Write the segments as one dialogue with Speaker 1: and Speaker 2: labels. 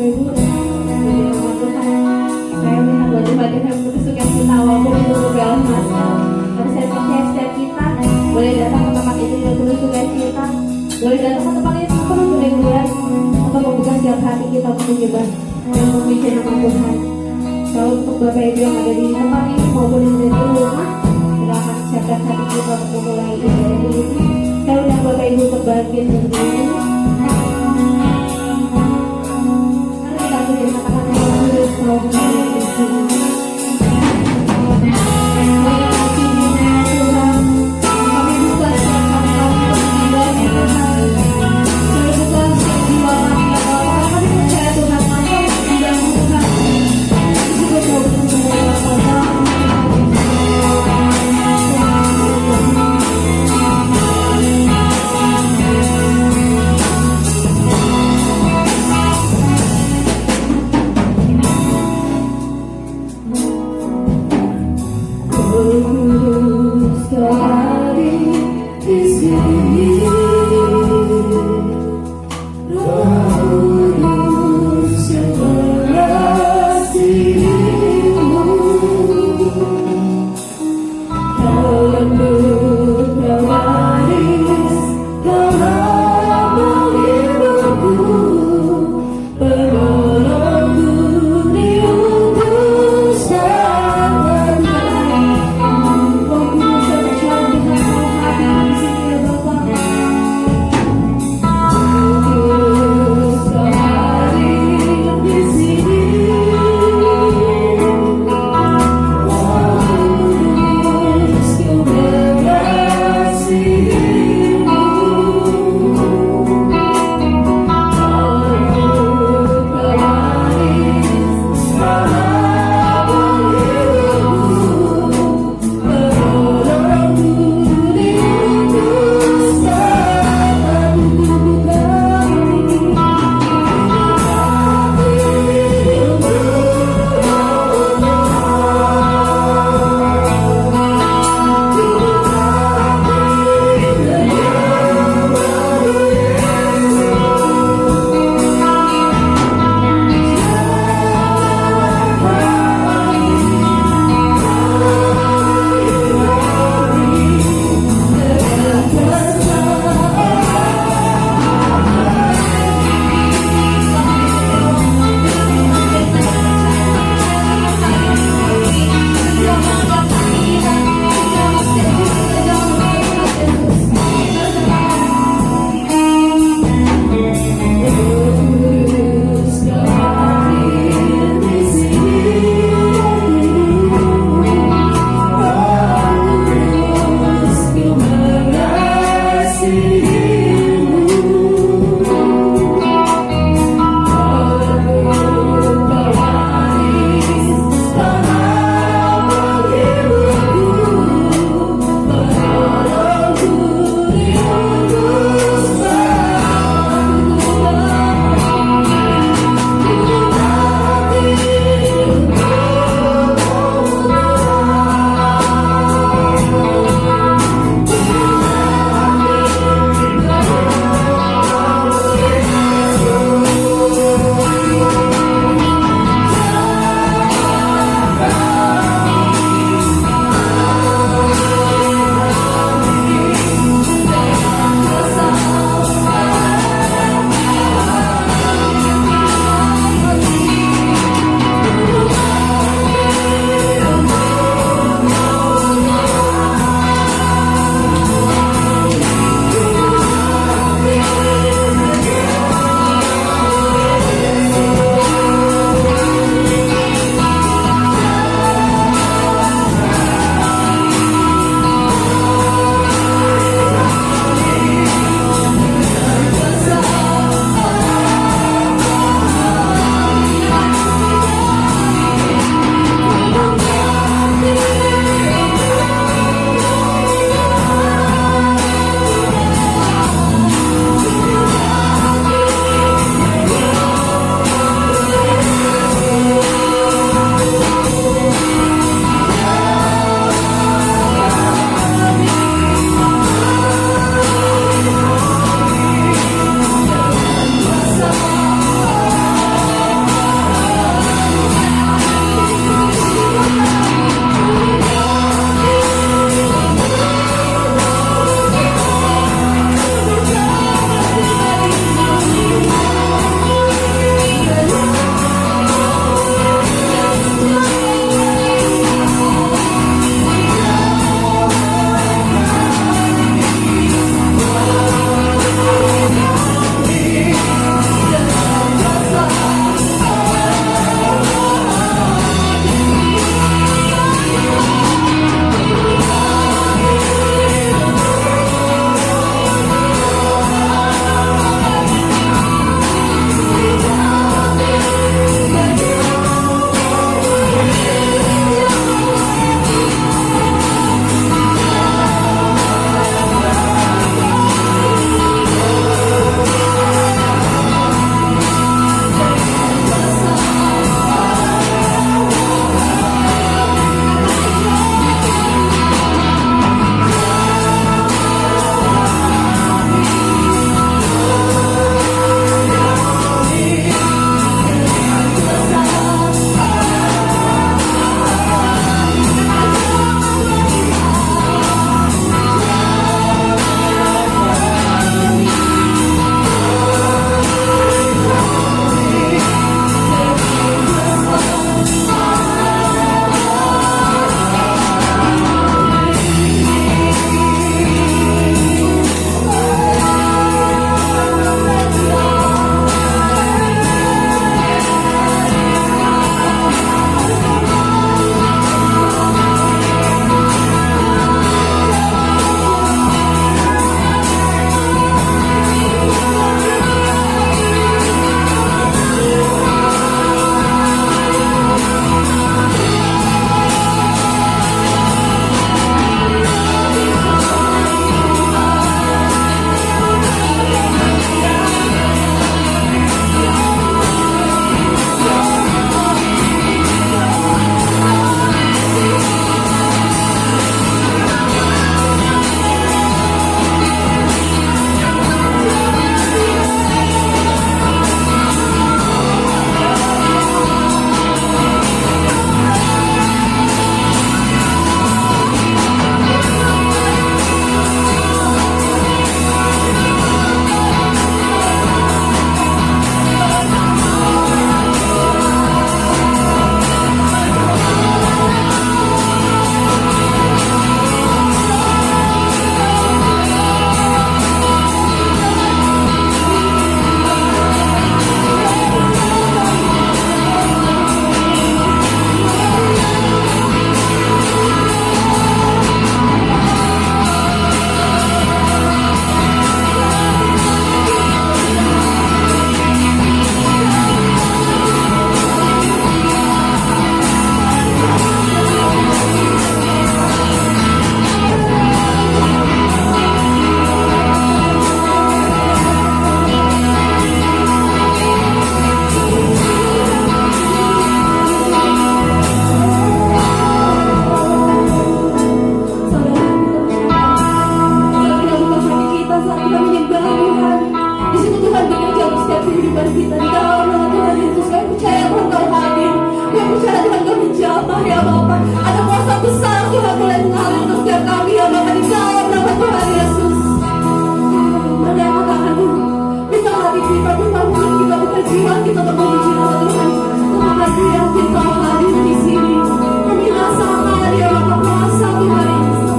Speaker 1: Ibu dan Tuhan, saya minta buat Tuhan yang penuh sukacita walaupun itu berjalan masa. Tapi saya percaya setiap kita boleh datang ke tempat itu dengan penuh sukacita, boleh datang ke tempat itu penuh kerinduan untuk membuka setiap hati kita untuk menyembah dan memuji nama Tuhan. Kalau untuk Bapak Ibu yang ada di tempat ini maupun yang ada di rumah, silakan siapkan hati kita untuk memulai ibadah ini. Saya undang Bapak Ibu untuk bangkit berdiri. Mari kita beri katakan yang terus Tuhan bekerja di setiap kehidupan kita. Di dalam nama Tuhan Yesus, kami percaya Tuhan Kau hadir. Kami percaya Tuhan Kau menjamah ya Bapa. Ada kuasa besar Tuhan boleh mengalir untuk setiap kami ya Bapa. Di dalam nama Tuhan Yesus. Ada yang katakan kita hati kita, Tuhan kita berjiwa kita memuji nama Tuhan. Tuhan kami yakin Kau hadir di sini. Kami rasakan ya Bapa kuasa Tuhan Yesus.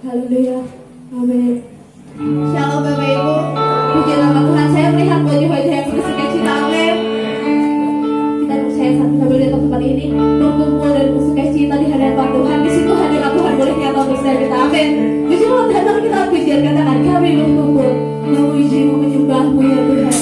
Speaker 1: Haleluya, amin. Shalom Bapak Ibu, puji nama Tuhan. Saya melihat wajah-wajah yang penuh sukacita, amin. Kita percaya satu sambil di tempat ini berkumpul dan bersukacita di hadapan Tuhan. Di situ hadirat Tuhan boleh nyata untuk setiap kita, amin. Puji Tuhan, datang kita pujian, katakan kami berkumpul memuji-Mu, menyembah-Mu ya Tuhan.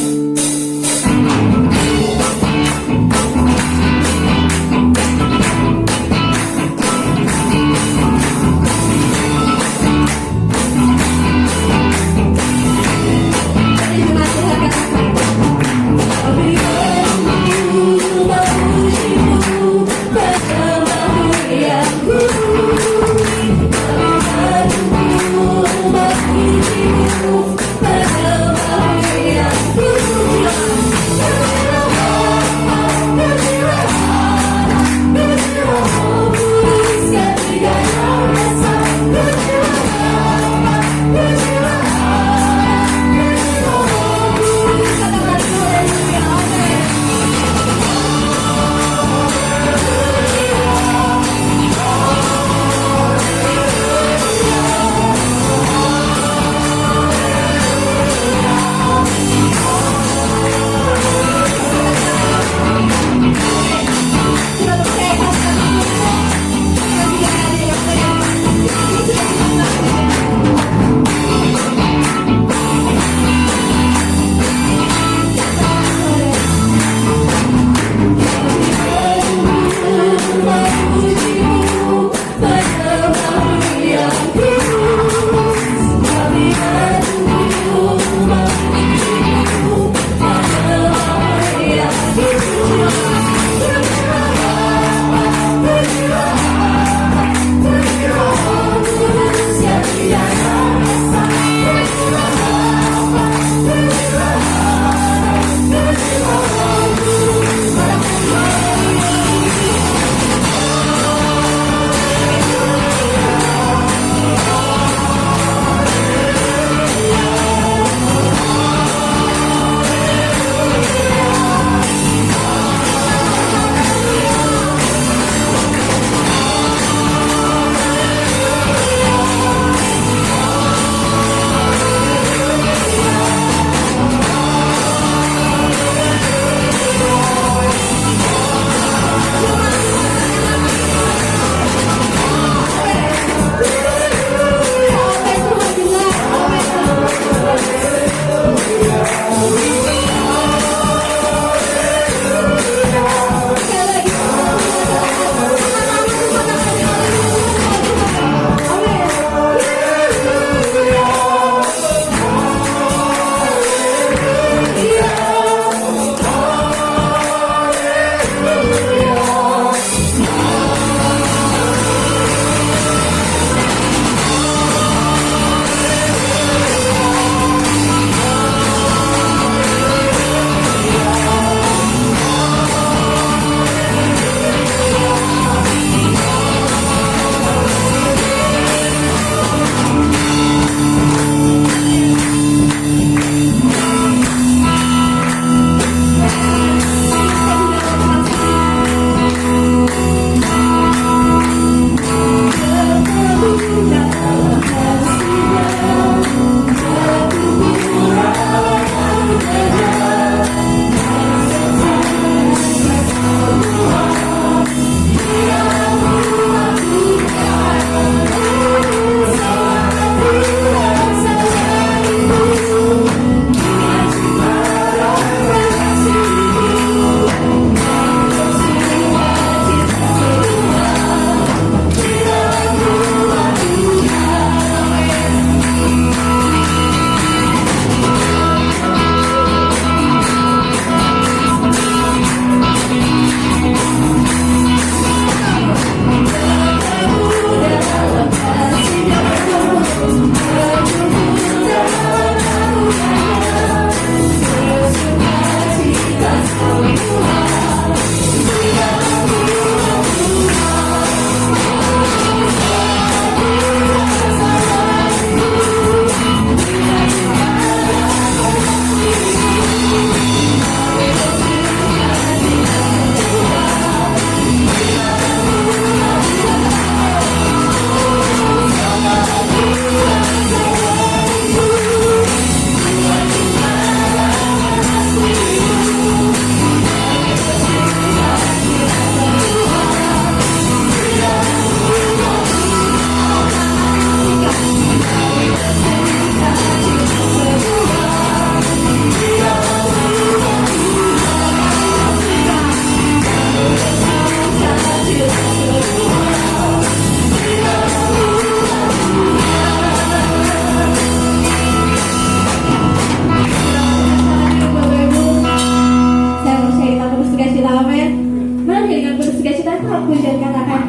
Speaker 1: puji dan katakan,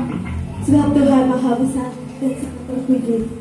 Speaker 1: sebab Tuhan Maha Besar dan sangat terpuji.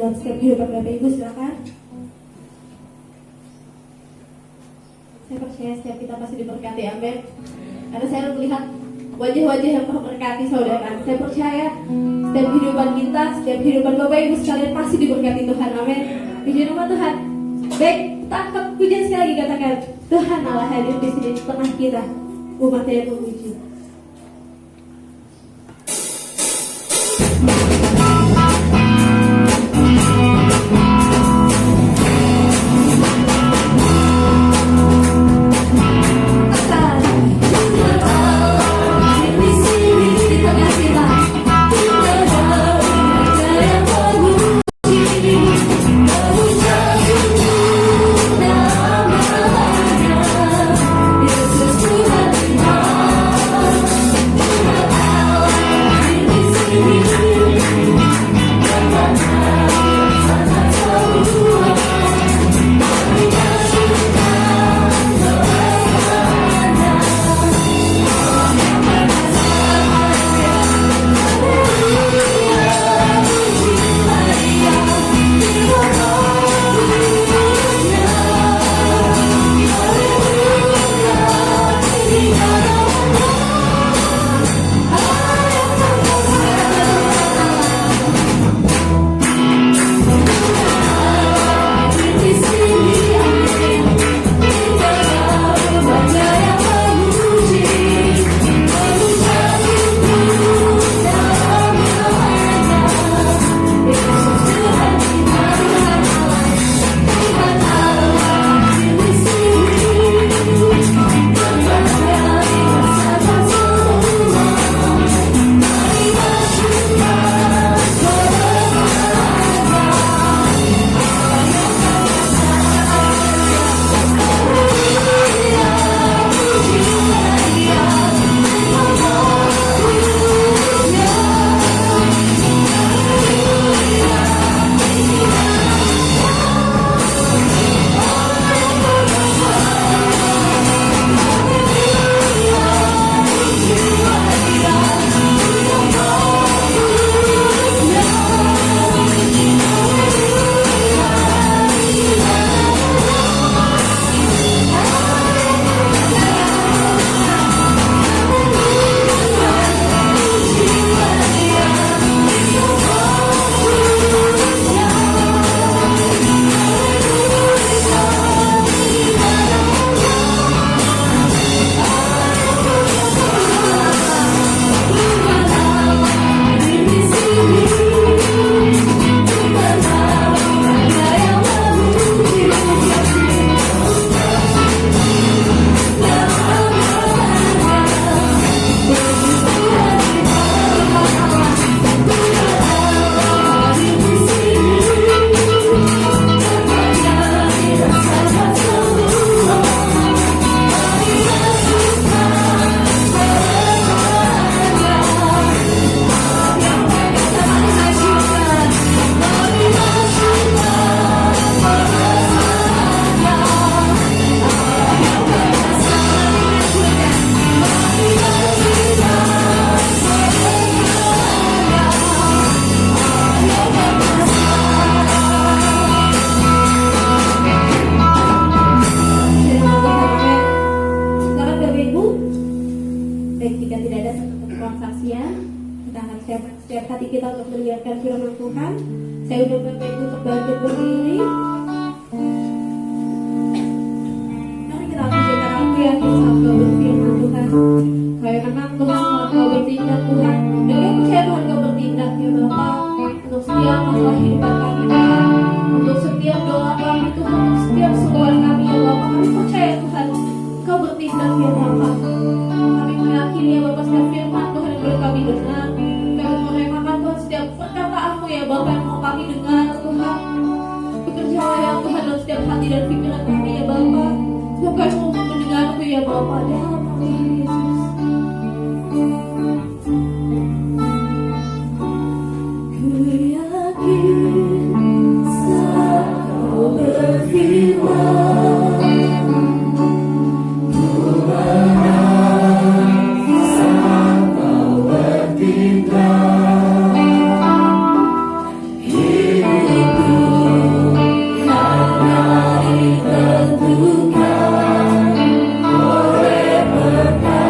Speaker 2: dalam setiap kehidupan Bapak Ibu, silakan. Saya percaya setiap kita pasti diberkati, amin. Karena saya melihat wajah-wajah yang memberkati saudara. Saya percaya setiap kehidupan kita, setiap kehidupan Bapak Ibu sekalian pasti diberkati Tuhan, amin. Puji nama Tuhan. Baik, tangkap pujian sekali lagi, katakan Tuhan Allah hadir di sini di tengah kita. Umat yang memuji. setiap hati kita untuk mendengarkan firman Tuhan. Saya udah Bapak Ibu untuk bangkit berdiri. Mari kita pujikan aku yakin saat Kau berfirman Tuhan. Kau yang menang Tuhan saat Kau bertindak Tuhan. Dan kami percaya Tuhan Kau bertindak ya Bapa. Untuk setiap masalah kehidupan kami Tuhan. Untuk setiap doa kami Tuhan. Untuk setiap seruan kami ya Bapa. Kami percaya Tuhan Kau bertindak ya Bapa. Kami meyakini ya Bapa setiap firman Tuhan yang boleh kami dengar. Kami merelakan Tuhan setiap perkataanmu ya Bapa yang mau kami dengar Tuhan. Bekerjalah ya Tuhan dalam setiap hati dan pikiran kami ya Bapa. Sebab kami mau mendengarmu ya Bapa. Dalam nama Yesus. Ku yakin saat Kau berfirman. Berkata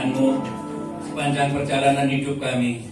Speaker 3: penyertaan-Mu sepanjang perjalanan hidup kami.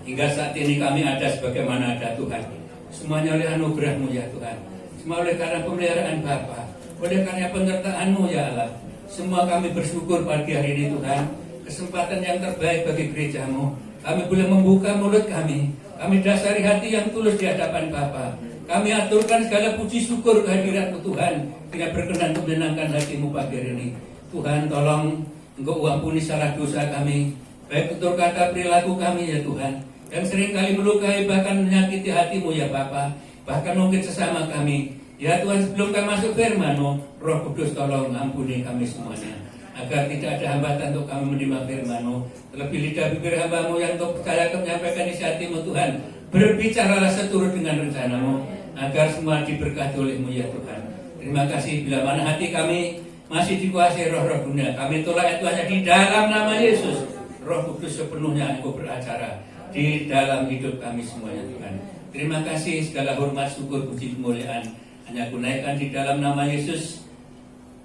Speaker 3: Hingga saat ini kami ada sebagaimana ada Tuhan. Semuanya oleh anugerah-Mu ya Tuhan. Semua oleh karena pemeliharaan Bapa, oleh karena penyertaan-Mu ya Allah. Semua kami bersyukur pagi hari ini Tuhan. Kesempatan yang terbaik bagi gereja-Mu. Kami boleh membuka mulut kami. Kami dasari hati yang tulus di hadapan Bapa. Kami aturkan segala puji syukur kehadirat-Mu Tuhan. Bila berkenan untuk menyenangkan hati-Mu pagi hari ini. Tuhan tolong Engkau ampuni salah dosa kami. Baik tutur kata perilaku kami ya Tuhan. Yang seringkali melukai bahkan menyakiti hati-Mu ya Bapa. Bahkan mungkin sesama kami. Ya Tuhan, sebelum kami masuk firman-Mu, Roh Kudus tolong ampuni kami semuanya. Agar tidak ada hambatan untuk kami menerima firman-Mu. Terlebih lidah bibir hamba-Mu yang untuk percaya menyampaikan isi hati-Mu Tuhan. Berbicaralah seturut dengan rencana-Mu. Agar semua diberkati oleh-Mu ya Tuhan. Terima kasih bila mana hati kami masih dikuasai roh-roh dunia. Kami tolak itu hanya di dalam nama Yesus. Roh Kudus sepenuhnya Engkau beracara di dalam hidup kami semuanya Tuhan. Terima kasih, segala hormat, syukur, puji, kemuliaan hanya kunaikan di dalam nama Yesus.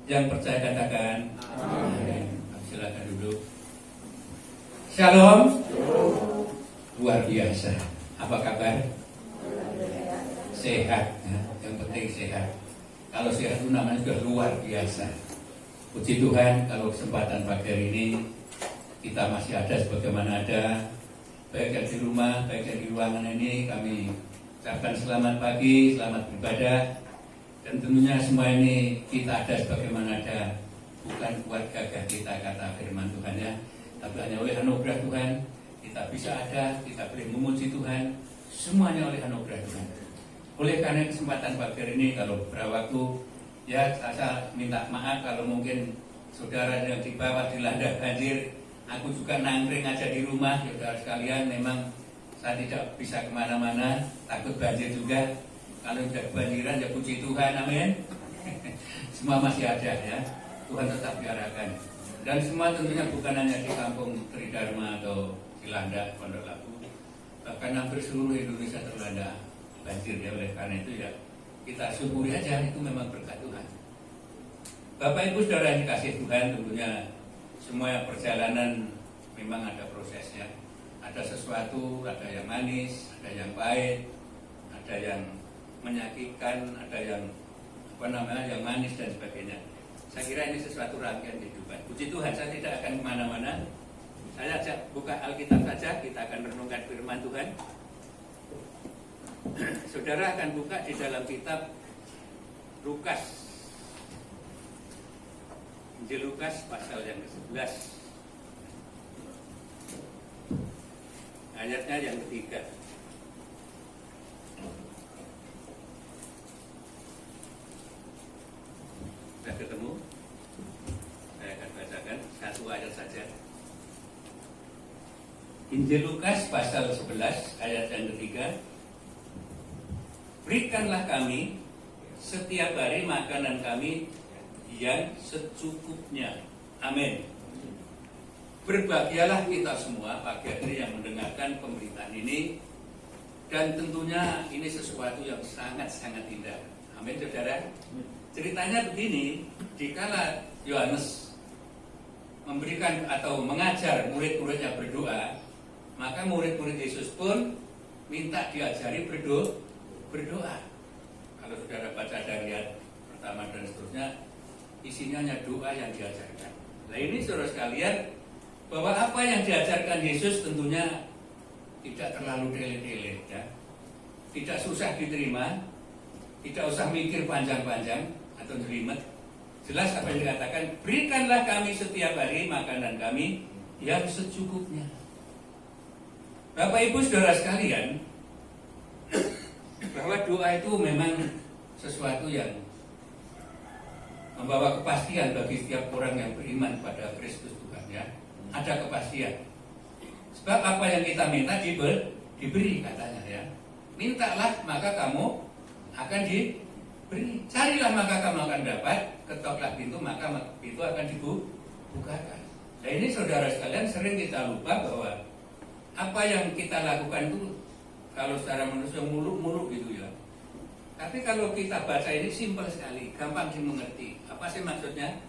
Speaker 3: Yang percaya katakan amin. Silakan duduk. Shalom. Luar biasa. Apa kabar? Sehat ya. Yang penting sehat. Kalau sehat itu namanya sudah luar biasa. Puji Tuhan kalau kesempatan pagi hari ini kita masih ada sebagaimana ada. Baik yang di rumah, baik yang di ruangan ini, kami ucapkan selamat pagi, selamat beribadah. Dan tentunya semua ini kita ada sebagaimana ada. Bukan kuat gagah kita kata firman Tuhan ya. Tapi hanya oleh anugerah Tuhan kita bisa ada, kita boleh memuji Tuhan. Semuanya oleh anugerah Tuhan. Oleh karena kesempatan pagi hari ini kalau beberapa waktu ya saya minta maaf kalau mungkin saudara yang di bawah dilanda banjir. Aku juga nangkring aja di rumah, saudara sekalian. Memang saya tidak bisa kemana-mana, takut banjir juga. Kalau sudah kebanjiran ya puji Tuhan, amin. Semua masih ada ya, Tuhan tetap diarahkan. Dan semua tentunya bukan hanya di kampung Tridharma atau Cilanda, Pondok Labu, bahkan hampir seluruh Indonesia terlanda banjir ya. Oleh karena itu ya kita syukuri aja, itu memang berkat Tuhan. Bapak Ibu saudara yang dikasih Tuhan, tentunya semua perjalanan memang ada prosesnya. Ada sesuatu, ada yang manis, ada yang pahit, ada yang menyakitkan, ada yang yang manis dan sebagainya. Saya kira ini sesuatu rangkaian kehidupan. Puji Tuhan, saya tidak akan kemana-mana. Saya ajak buka Alkitab saja, kita akan renungkan firman Tuhan. Saudara akan buka di dalam kitab Lukas. Injil Lukas pasal yang ke-11. Ayatnya yang ketiga. Sudah ketemu? Saya akan bacakan satu ayat saja. Injil Lukas pasal 11 ayat yang ketiga. Berikanlah kami setiap hari makanan kami yang secukupnya. Amin. Berbahagialah kita semua pagi hari yang mendengarkan pemberitaan ini. Dan tentunya ini sesuatu yang sangat-sangat indah. Amin saudara. Ceritanya begini, dikala Yohanes memberikan atau mengajar murid-muridnya berdoa, maka murid-murid Yesus pun minta diajari berdoa. Kalau saudara baca dari ayat pertama dan seterusnya, isinya hanya doa yang diajarkan. Nah ini saudara sekalian, bahwa apa yang diajarkan Yesus tentunya tidak terlalu tele-tele ya. Tidak susah diterima, tidak usah mikir panjang-panjang atau jelimet. Jelas apa yang dikatakan, berikanlah kami setiap hari makanan kami yang secukupnya. Bapak Ibu saudara sekalian, bahwa doa itu memang sesuatu yang membawa kepastian bagi setiap orang yang beriman pada Kristus Tuhan ya. Ada kepastian. Sebab apa yang kita minta diberi katanya ya. Mintalah maka kamu akan diberi. Carilah maka kamu akan dapat. Ketoklah pintu maka pintu akan dibukakan. Nah ini saudara sekalian sering kita lupa bahwa apa yang kita lakukan itu kalau secara manusia muluk-muluk gitu ya. Tapi kalau kita baca ini simpel sekali, gampang dimengerti. Apa sih maksudnya?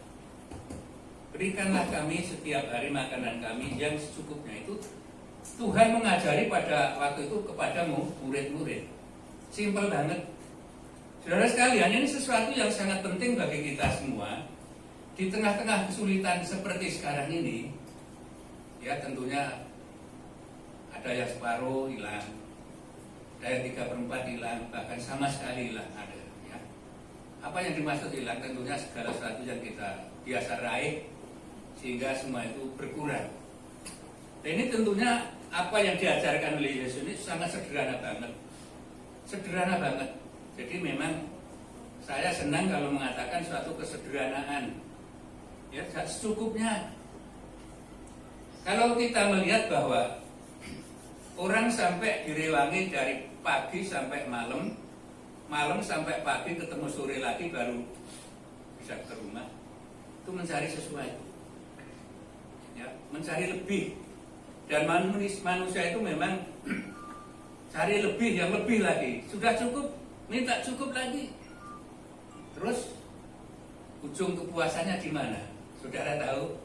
Speaker 3: berikanlah kami setiap hari makanan kami yang secukupnya. Itu Tuhan mengajari pada waktu itu kepadamu murid-murid. Simpel banget. Saudara sekalian, ini sesuatu yang sangat penting bagi kita semua. Di tengah-tengah kesulitan seperti sekarang ini, ya tentunya ada yang separuh hilang, ada yang 3/4 hilang, bahkan sama sekali hilang ada. Ya. Apa yang dimaksud hilang? Tentunya segala sesuatu yang kita biasa raih, sehingga semua itu berkurang. Dan ini tentunya apa yang diajarkan oleh Yesus ini sangat sederhana banget. Sederhana banget. Jadi memang saya senang kalau mengatakan suatu kesederhanaan. Ya, secukupnya. Kalau kita melihat bahwa orang sampai direwangi dari pagi sampai malam, malam sampai pagi, ketemu sore lagi baru bisa ke rumah, itu mencari sesuatu, ya, mencari lebih. Dan manusia itu memang cari lebih, yang lebih lagi. Sudah cukup, minta cukup lagi. Terus ujung kepuasannya di mana? Saudara tahu?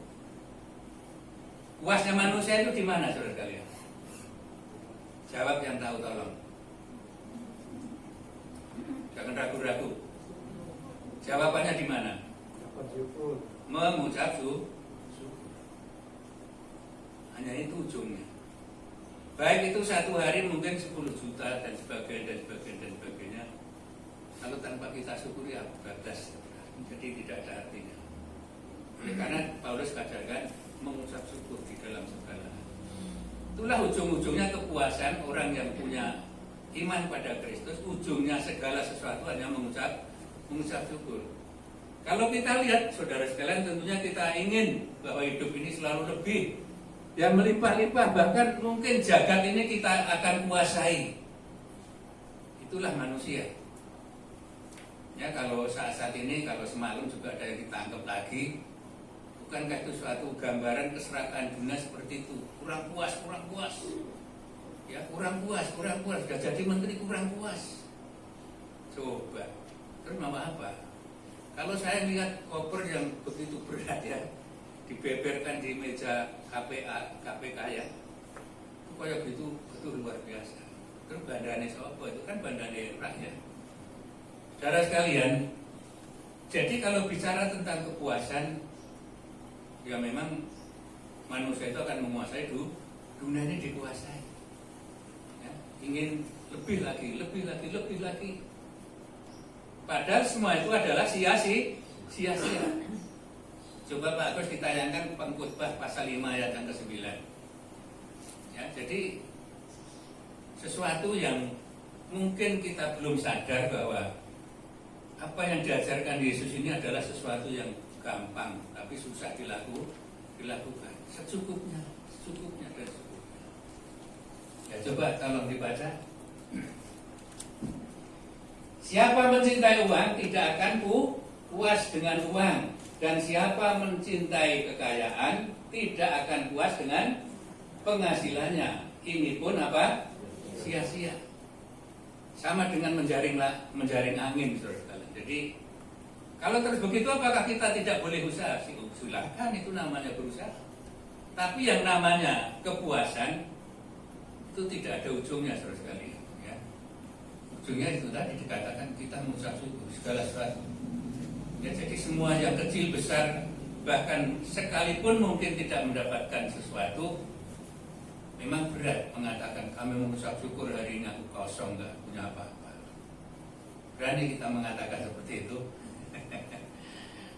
Speaker 3: Puasnya manusia itu di mana, saudara kalian? Jawab yang tahu, tolong. Jangan ragu-ragu. Jawabannya di mana? Mengucap syukur. Hanya itu ujungnya. Baik itu satu hari mungkin 10 juta dan sebagainya. Kalau tanpa kita syukuri ya batas. Jadi tidak ada artinya. Oleh karena Paulus katakan mengucap syukur di dalam segala hal. Itulah ujung-ujungnya kepuasan orang yang punya iman pada Kristus. Ujungnya segala sesuatu hanya mengucap syukur. Kalau kita lihat, saudara sekalian, tentunya kita ingin bahwa hidup ini selalu lebih, yang melimpah-limpah, bahkan mungkin jagat ini kita akan kuasai. Itulah manusia. Ya, kalau saat ini, kalau semalam juga ada yang ditangkap lagi, bukankah itu suatu gambaran keserakahan dunia seperti itu? Kurang puas. Ya, kurang puas. Sudah jadi menteri kurang puas. Coba, terus mau apa? Kalau saya lihat koper yang begitu berat ya, dibeberkan di meja KPK ya, itu kayak gitu, betul luar biasa. Terus bandane siapa? Itu kan bandane rakyat. Saudara sekalian, jadi kalau bicara tentang kepuasan, ya memang manusia itu akan menguasai dunia ini dikuasai. Ya, ingin lebih lagi. Padahal semua itu adalah sia-sia. Coba Pak Agus ditayangkan Pengkhotbah pasal 5 ayat yang ke-9. Ya, jadi sesuatu yang mungkin kita belum sadar bahwa apa yang diajarkan Yesus ini adalah sesuatu yang gampang tapi susah dilakukan. Secukupnya. Ya, coba tolong dibaca. Siapa mencintai uang tidak akan puas dengan uang, dan siapa mencintai kekayaan tidak akan puas dengan penghasilannya. Ini pun apa? Sia-sia. Sama dengan menjaring angin, saudara. Jadi kalau terus begitu, apakah kita tidak boleh usaha? Silakan, itu namanya berusaha. Tapi yang namanya kepuasan itu tidak ada ujungnya, saudara sekalian. Ya. Ujungnya itu tadi dikatakan kita mengucap syukur segala sesuatu. Ya, jadi semua yang kecil besar, bahkan sekalipun mungkin tidak mendapatkan sesuatu, memang berat mengatakan kami mengucap syukur hari ini aku kosong, gak punya apa-apa. Berani kita mengatakan seperti itu?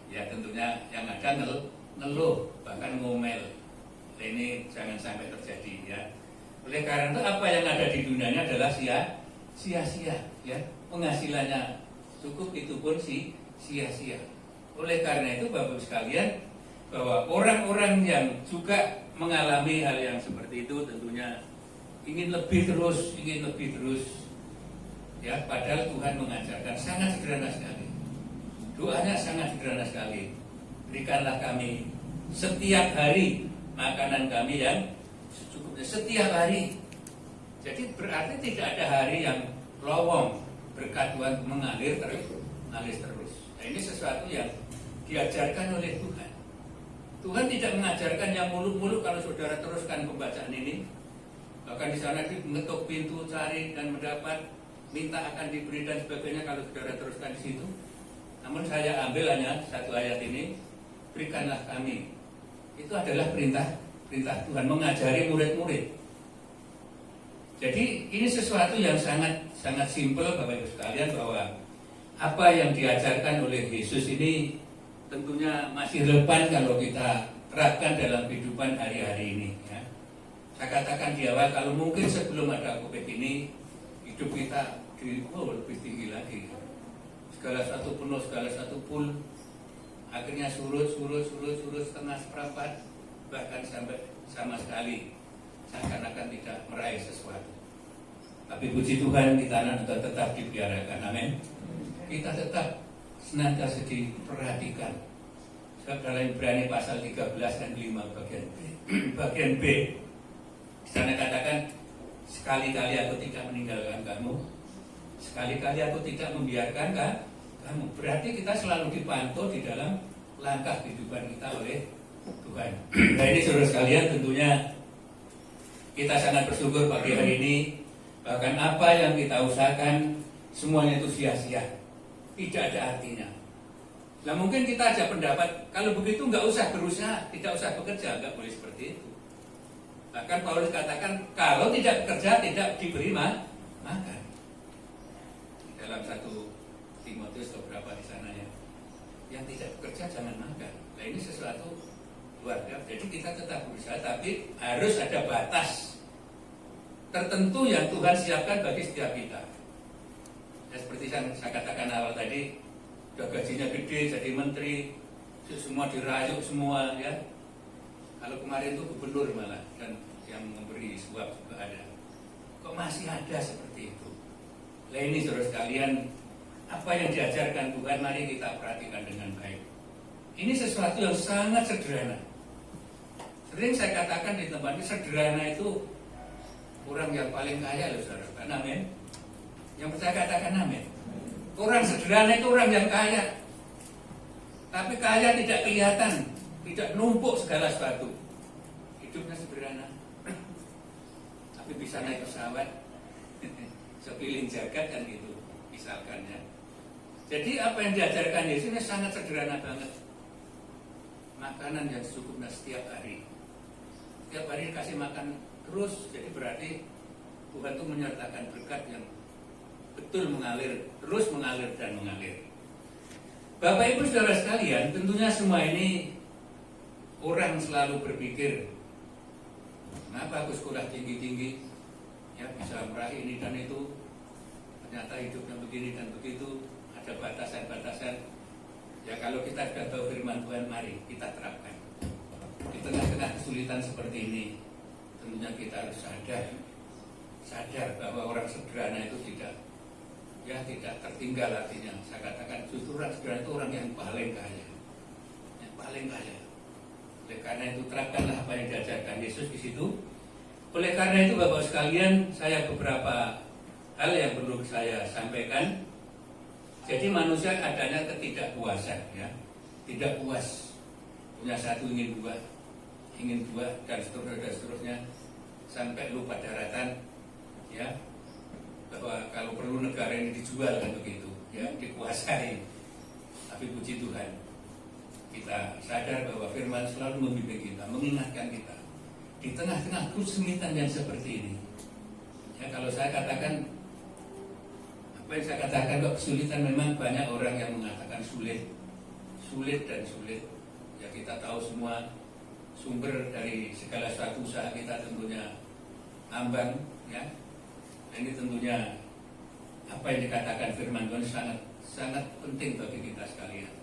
Speaker 3: Ya tentunya yang ada ngeluh, bahkan ngomel. Ini jangan sampai terjadi ya. Oleh karena itu apa yang ada di dunianya adalah sia-sia ya. Penghasilannya cukup, itu pun sia-sia. Oleh karena itu Bapak sekalian, bahwa orang-orang yang juga mengalami hal yang seperti itu tentunya ingin lebih terus. Ya, padahal Tuhan mengajarkan sangat sederhana sekali. Doanya sangat sederhana sekali. Berikanlah kami setiap hari makanan kami yang secukupnya, setiap hari. Jadi berarti tidak ada hari yang lowong, berkat Tuhan mengalir terus. Nah, ini sesuatu yang diajarkan oleh Tuhan. Tuhan tidak mengajarkan yang muluk-muluk kalau saudara teruskan pembacaan ini. Bahkan di sana mengetuk pintu, cari dan mendapat, minta akan diberi dan sebagainya kalau saudara teruskan di situ. Namun saya ambil hanya satu ayat ini, berikanlah kami. Itu adalah perintah Tuhan mengajari murid-murid. Jadi ini sesuatu yang sangat simpel Bapak Ibu sekalian, bahwa apa yang diajarkan oleh Yesus ini tentunya masih relevan kalau kita terapkan dalam kehidupan hari-hari ini. Ya. Saya katakan di awal, kalau mungkin sebelum ada COVID ini, hidup kita lebih tinggi lagi. Segala satu penuh, segala satu full, akhirnya surut setengah seperempat, bahkan sampai sama sekali seakan-akan tidak meraih sesuatu. Tapi puji Tuhan, kita tetap dibiarkan. Amin. Kita tetap senantiasa diperhatikan. Sebab dalam Ibrani pasal 13 dan 5 bagian B, di sana katakan, sekali-kali aku tidak meninggalkan kamu, sekali-kali aku tidak membiarkan kamu. Berarti kita selalu dipantau di dalam langkah kehidupan kita oleh Tuhan. Nah ini saudara sekalian, tentunya kita sangat bersyukur pagi hari ini. Bahkan apa yang kita usahakan semuanya itu sia-sia, tidak ada artinya. Nah mungkin kita aja pendapat, kalau begitu nggak usah berusaha, tidak usah bekerja, nggak boleh seperti itu. Bahkan Paulus katakan, kalau tidak bekerja tidak diberi makan. Dalam 1 Timotius beberapa di sana ya, yang tidak bekerja jangan makan. Nah ini sesuatu luar biasa. Jadi kita tetap berusaha, tapi harus ada batas tertentu yang Tuhan siapkan bagi setiap kita. Ya, seperti saya katakan awal tadi, udah gajinya gede, jadi menteri, semua dirajuk semua ya. Kalau kemarin itu gubernur malah, dan yang memberi suap juga ada. Kok masih ada seperti itu? Nah ini saudara sekalian, apa yang diajarkan Tuhan, mari kita perhatikan dengan baik. Ini sesuatu yang sangat sederhana. Sering saya katakan di tempat ini, sederhana itu orang yang paling kaya loh saudara. Amin. Yang percaya katakan amin. Orang sederhana itu orang yang kaya. Tapi kaya tidak kelihatan, tidak numpuk segala sesuatu. Hidupnya sederhana. Tapi bisa naik pesawat, sekeliling jagat kan gitu, misalkan ya. Jadi apa yang diajarkan Yesus ini sangat sederhana banget. Makanan yang secukupnya setiap hari. Setiap hari dikasih makan terus, jadi berarti Tuhan itu menyertakan berkat yang betul mengalir, terus mengalir dan mengalir. Bapak Ibu Saudara sekalian, tentunya semua ini orang selalu berpikir, kenapa aku sekolah tinggi-tinggi, ya bisa meraih ini dan itu, ternyata hidupnya begini dan begitu, ada batasan-batasan. Ya kalau kita sudah tahu firman Tuhan, mari kita terapkan. Di tengah-tengah kesulitan seperti ini, tentunya kita harus sadar bahwa orang sederhana itu tidak tertinggal. Artinya saya katakan justru orang sederhana itu orang yang paling kaya, oleh karena itu terapkanlah apa yang diajarkan Yesus di situ. Oleh karena itu Bapak sekalian, saya beberapa hal yang perlu saya sampaikan. Jadi manusia adanya ketidakpuasan ya, tidak puas, punya satu ingin dua dan seterusnya sampai lupa daratan ya, bahwa kalau perlu negara ini dijual kan begitu ya, dikuasai. Tapi puji Tuhan, kita sadar bahwa firman selalu membimbing kita, mengingatkan kita di tengah-tengah kesulitan yang seperti ini ya. Kalau saya katakan, apa yang saya katakan, kok kesulitan, memang banyak orang yang mengatakan sulit ya. Kita tahu semua sumber dari segala sesuatu usaha kita tentunya ambang ya. Ini tentunya apa yang dikatakan firman Tuhan sangat penting bagi kita sekalian,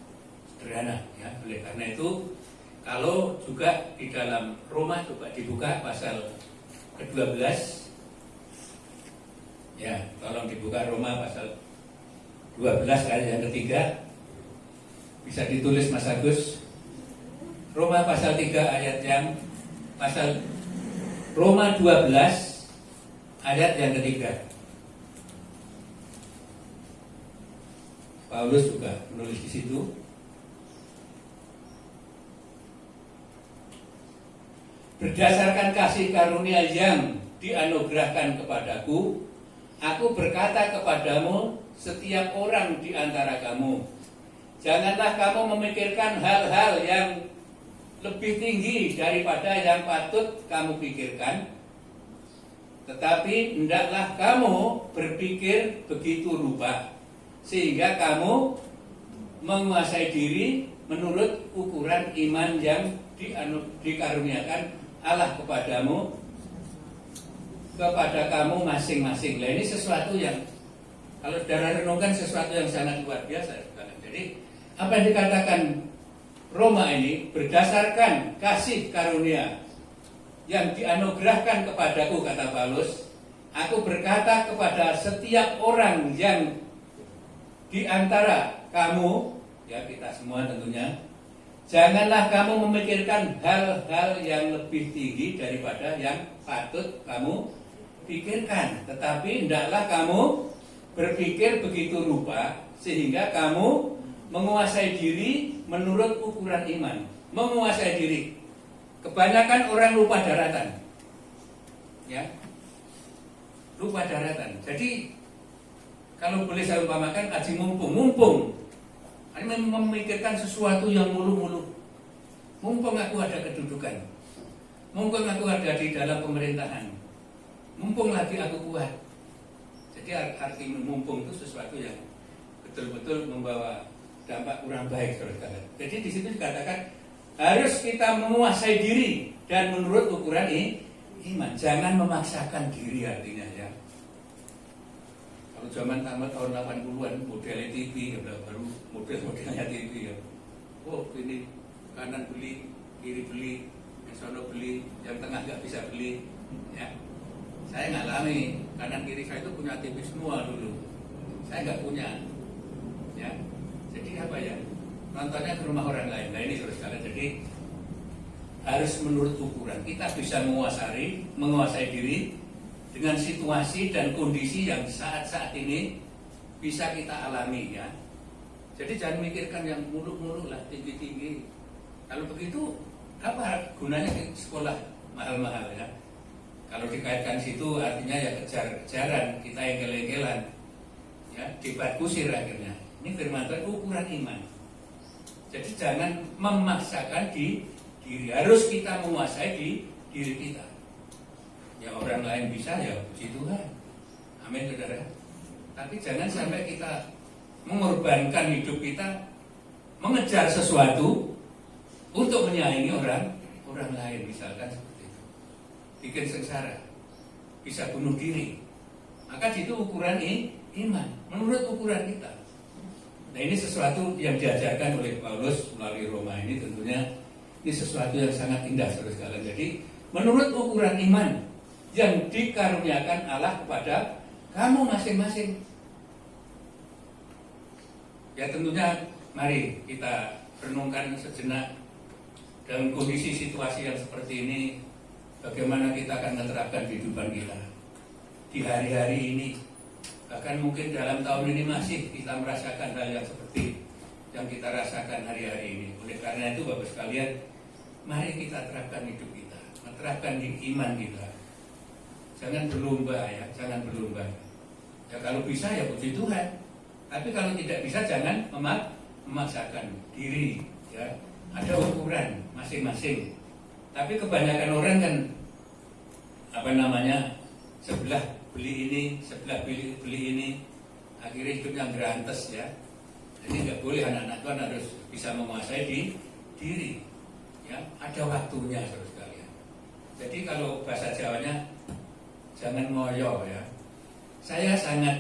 Speaker 3: sederhana ya. Oleh karena itu, kalau juga di dalam Roma, coba dibuka pasal ke-12 ya, tolong dibuka Roma pasal 12 ayat yang ketiga, bisa ditulis Mas Agus. Roma pasal 3 ayat yang pasal Roma 12 ayat yang ketiga. Paulus juga menulis di situ. berdasarkan kasih karunia yang dianugerahkan kepadaku, aku berkata kepadamu, setiap orang di antara kamu, janganlah kamu memikirkan hal-hal yang lebih tinggi daripada yang patut kamu pikirkan, tetapi hendaklah kamu berpikir begitu rupa, sehingga kamu menguasai diri menurut ukuran iman yang dikaruniakan Allah kepada kamu masing-masing. Nah, ini sesuatu yang kalau saudara renungkan sesuatu yang sangat luar biasa. Jadi apa yang dikatakan Roma ini berdasarkan kasih karunia yang dianugerahkan kepadaku, kata Paulus, aku berkata kepada setiap orang yang di antara kamu, ya kita semua tentunya, janganlah kamu memikirkan hal-hal yang lebih tinggi daripada yang patut kamu pikirkan, tetapi hendaklah kamu berpikir begitu rupa sehingga kamu menguasai diri menurut ukuran iman. Menguasai diri. Kebanyakan orang lupa daratan. Ya. Lupa daratan. Jadi kalau boleh saya umpamakan aji mumpung. Ini memikirkan sesuatu yang mulu-mulu. Mumpung aku ada kedudukan. Mumpung aku ada di dalam pemerintahan. Mumpung lagi aku kuat. Jadi arti mumpung itu sesuatu yang betul-betul membawa dampak kurang baik, saudara. Jadi di situ dikatakan harus kita menguasai diri dan menurut ukuran iman. Jangan memaksakan diri artinya ya. Kalau zaman tamat tahun 80-an model TV ya baru model-modelnya TV ya. Oh ini kanan beli, kiri beli, yang sono beli, yang tengah nggak bisa beli. Ya. Saya ngalami kanan kiri saya itu punya TV semua dulu. Saya nggak punya. Ya. Jadi apa ya? Nontonnya ke rumah orang lain. Nah ini saudara. Jadi harus menurut ukuran. Kita bisa menguasai diri dengan situasi dan kondisi yang saat-saat ini bisa kita alami ya. Jadi jangan mikirkan yang muluk-muluk lah, tinggi-tinggi. Kalau begitu apa gunanya sekolah mahal-mahal ya? Kalau dikaitkan situ artinya ya kejar-kejaran, kita engkel-engkelan, ya debat kusir akhirnya. Ini firman Tuhan ukuran iman. Jadi jangan memaksakan diri, harus kita menguasai diri kita. Ya orang lain bisa ya puji Tuhan, amin saudara. Tapi jangan sampai kita mengorbankan hidup kita mengejar sesuatu untuk menyaingi orang lain misalkan. Bikin sengsara, bisa bunuh diri, maka itu ukuran iman menurut ukuran kita. Nah ini sesuatu yang diajarkan oleh Paulus melalui Roma ini tentunya ini sesuatu yang sangat indah saudara sekalian. Jadi menurut ukuran iman yang dikaruniakan Allah kepada kamu masing-masing. Ya tentunya mari kita renungkan sejenak dalam kondisi situasi yang seperti ini. Bagaimana kita akan menerapkan kehidupan kita di hari-hari ini. Bahkan mungkin dalam tahun ini masih kita merasakan hal yang seperti yang kita rasakan hari-hari ini. Oleh karena itu Bapak sekalian, mari kita terapkan hidup kita, menerapkan iman kita. Jangan berlomba ya, jangan berlomba. Ya kalau bisa ya puji Tuhan. Tapi kalau tidak bisa jangan memaksakan diri ya. Ada ukuran masing-masing. Tapi kebanyakan orang kan sebelah beli ini, sebelah beli ini, akhirnya hidupnya berantes ya. Jadi nggak boleh anak-anak Tuhan harus bisa menguasai diri. Ya, ada waktunya saudara sekalian. Jadi kalau bahasa Jawanya jangan ngoyo ya. Saya sangat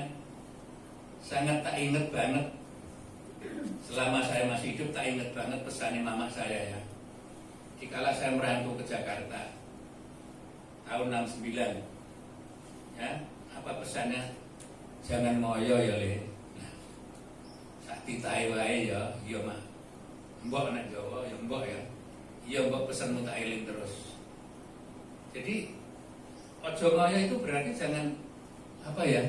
Speaker 3: tak inget banget selama saya masih hidup, tak inget banget pesannya mama saya ya. Dikala saya merantau ke Jakarta tahun 69 ya, apa pesannya? Jangan ngoyo ya le. Nah, sak titahe wae ya, iya mah. Mbok anak Jawa ya mbok ya. Iya mbok pesanmu tak eling terus. Jadi ojo ngoyo itu berarti jangan apa ya?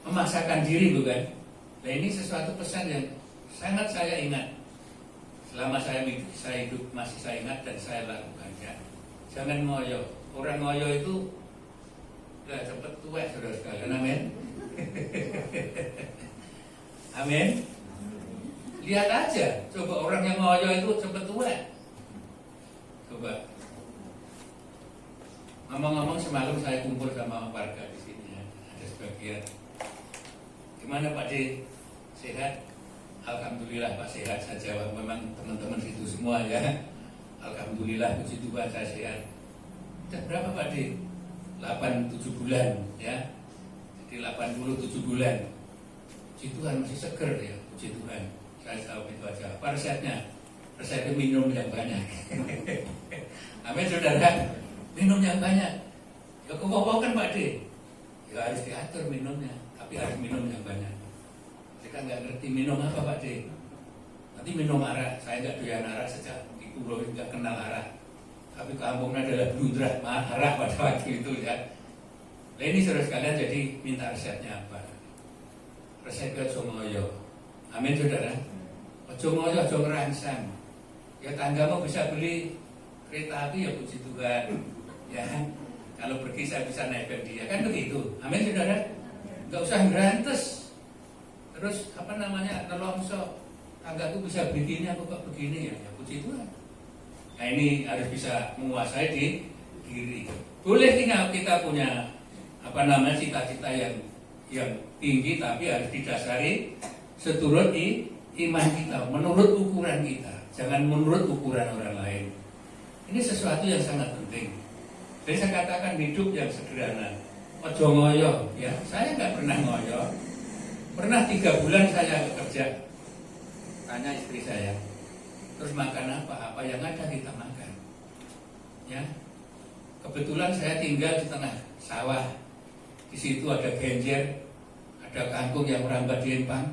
Speaker 3: Memaksakan diri bukan? Nah ini sesuatu pesan yang sangat saya ingat. Selama saya hidup masih saya ingat dan saya lakukan ya. Jangan ngoyo. Orang ngoyo itu udah cepet tua, saudara sekalian. Amin. Amin. Lihat aja, coba orang yang ngoyo itu cepet tua. Coba. Ngomong-ngomong, semalam saya kumpul sama warga di sini ya. Ada sebagian. Gimana Pak D? Sehat? Alhamdulillah Pak, sehat saja. Memang teman-teman situ semua ya. Alhamdulillah, puji Tuhan saya sehat. Sudah berapa Pak D? 8-7 bulan ya. Jadi 87 bulan. Puji Tuhan masih seger ya, puji Tuhan. Saya tahu itu aja. Apa resepnya? Resepnya minum yang banyak. Amin saudara. Minum yang banyak. Ya kok kan Pak D? Ya harus diatur minumnya, tapi harus minum yang banyak. Saya kan nggak ngerti minum apa Pak D. Nanti minum arak. Saya nggak doyan arak sejak di Pulau nggak kenal arak. Tapi kampungnya adalah bludrak arak pada waktu itu ya. Nah ini saudara sekalian, jadi minta resepnya apa? Resepnya ojo ngoyo. Amin saudara. Ojo ngoyo, ojo ngerangsang. Ya tanggamu bisa beli kereta api ya puji Tuhan. Ya, kalau pergi saya bisa naikkan dia, kan begitu. Amin saudara. Nggak usah berantes. Terus apa namanya, nelongso, tanggaku bisa begini, aku kok begini ya, puji Tuhan. Nah ini harus bisa menguasai di diri. Boleh kita punya apa namanya cita-cita yang tinggi, tapi harus didasari seturut di iman kita, menurut ukuran kita, jangan menurut ukuran orang lain. Ini sesuatu yang sangat penting. Jadi saya katakan hidup yang sederhana. Ojo ngoyo, ya. Saya nggak pernah ngoyo. Pernah 3 bulan saya bekerja. Tanya istri saya, terus makan apa? Apa yang ada kita makan. Ya. Kebetulan saya tinggal di tengah sawah. Di situ ada genjer, ada kangkung yang merambat di empang.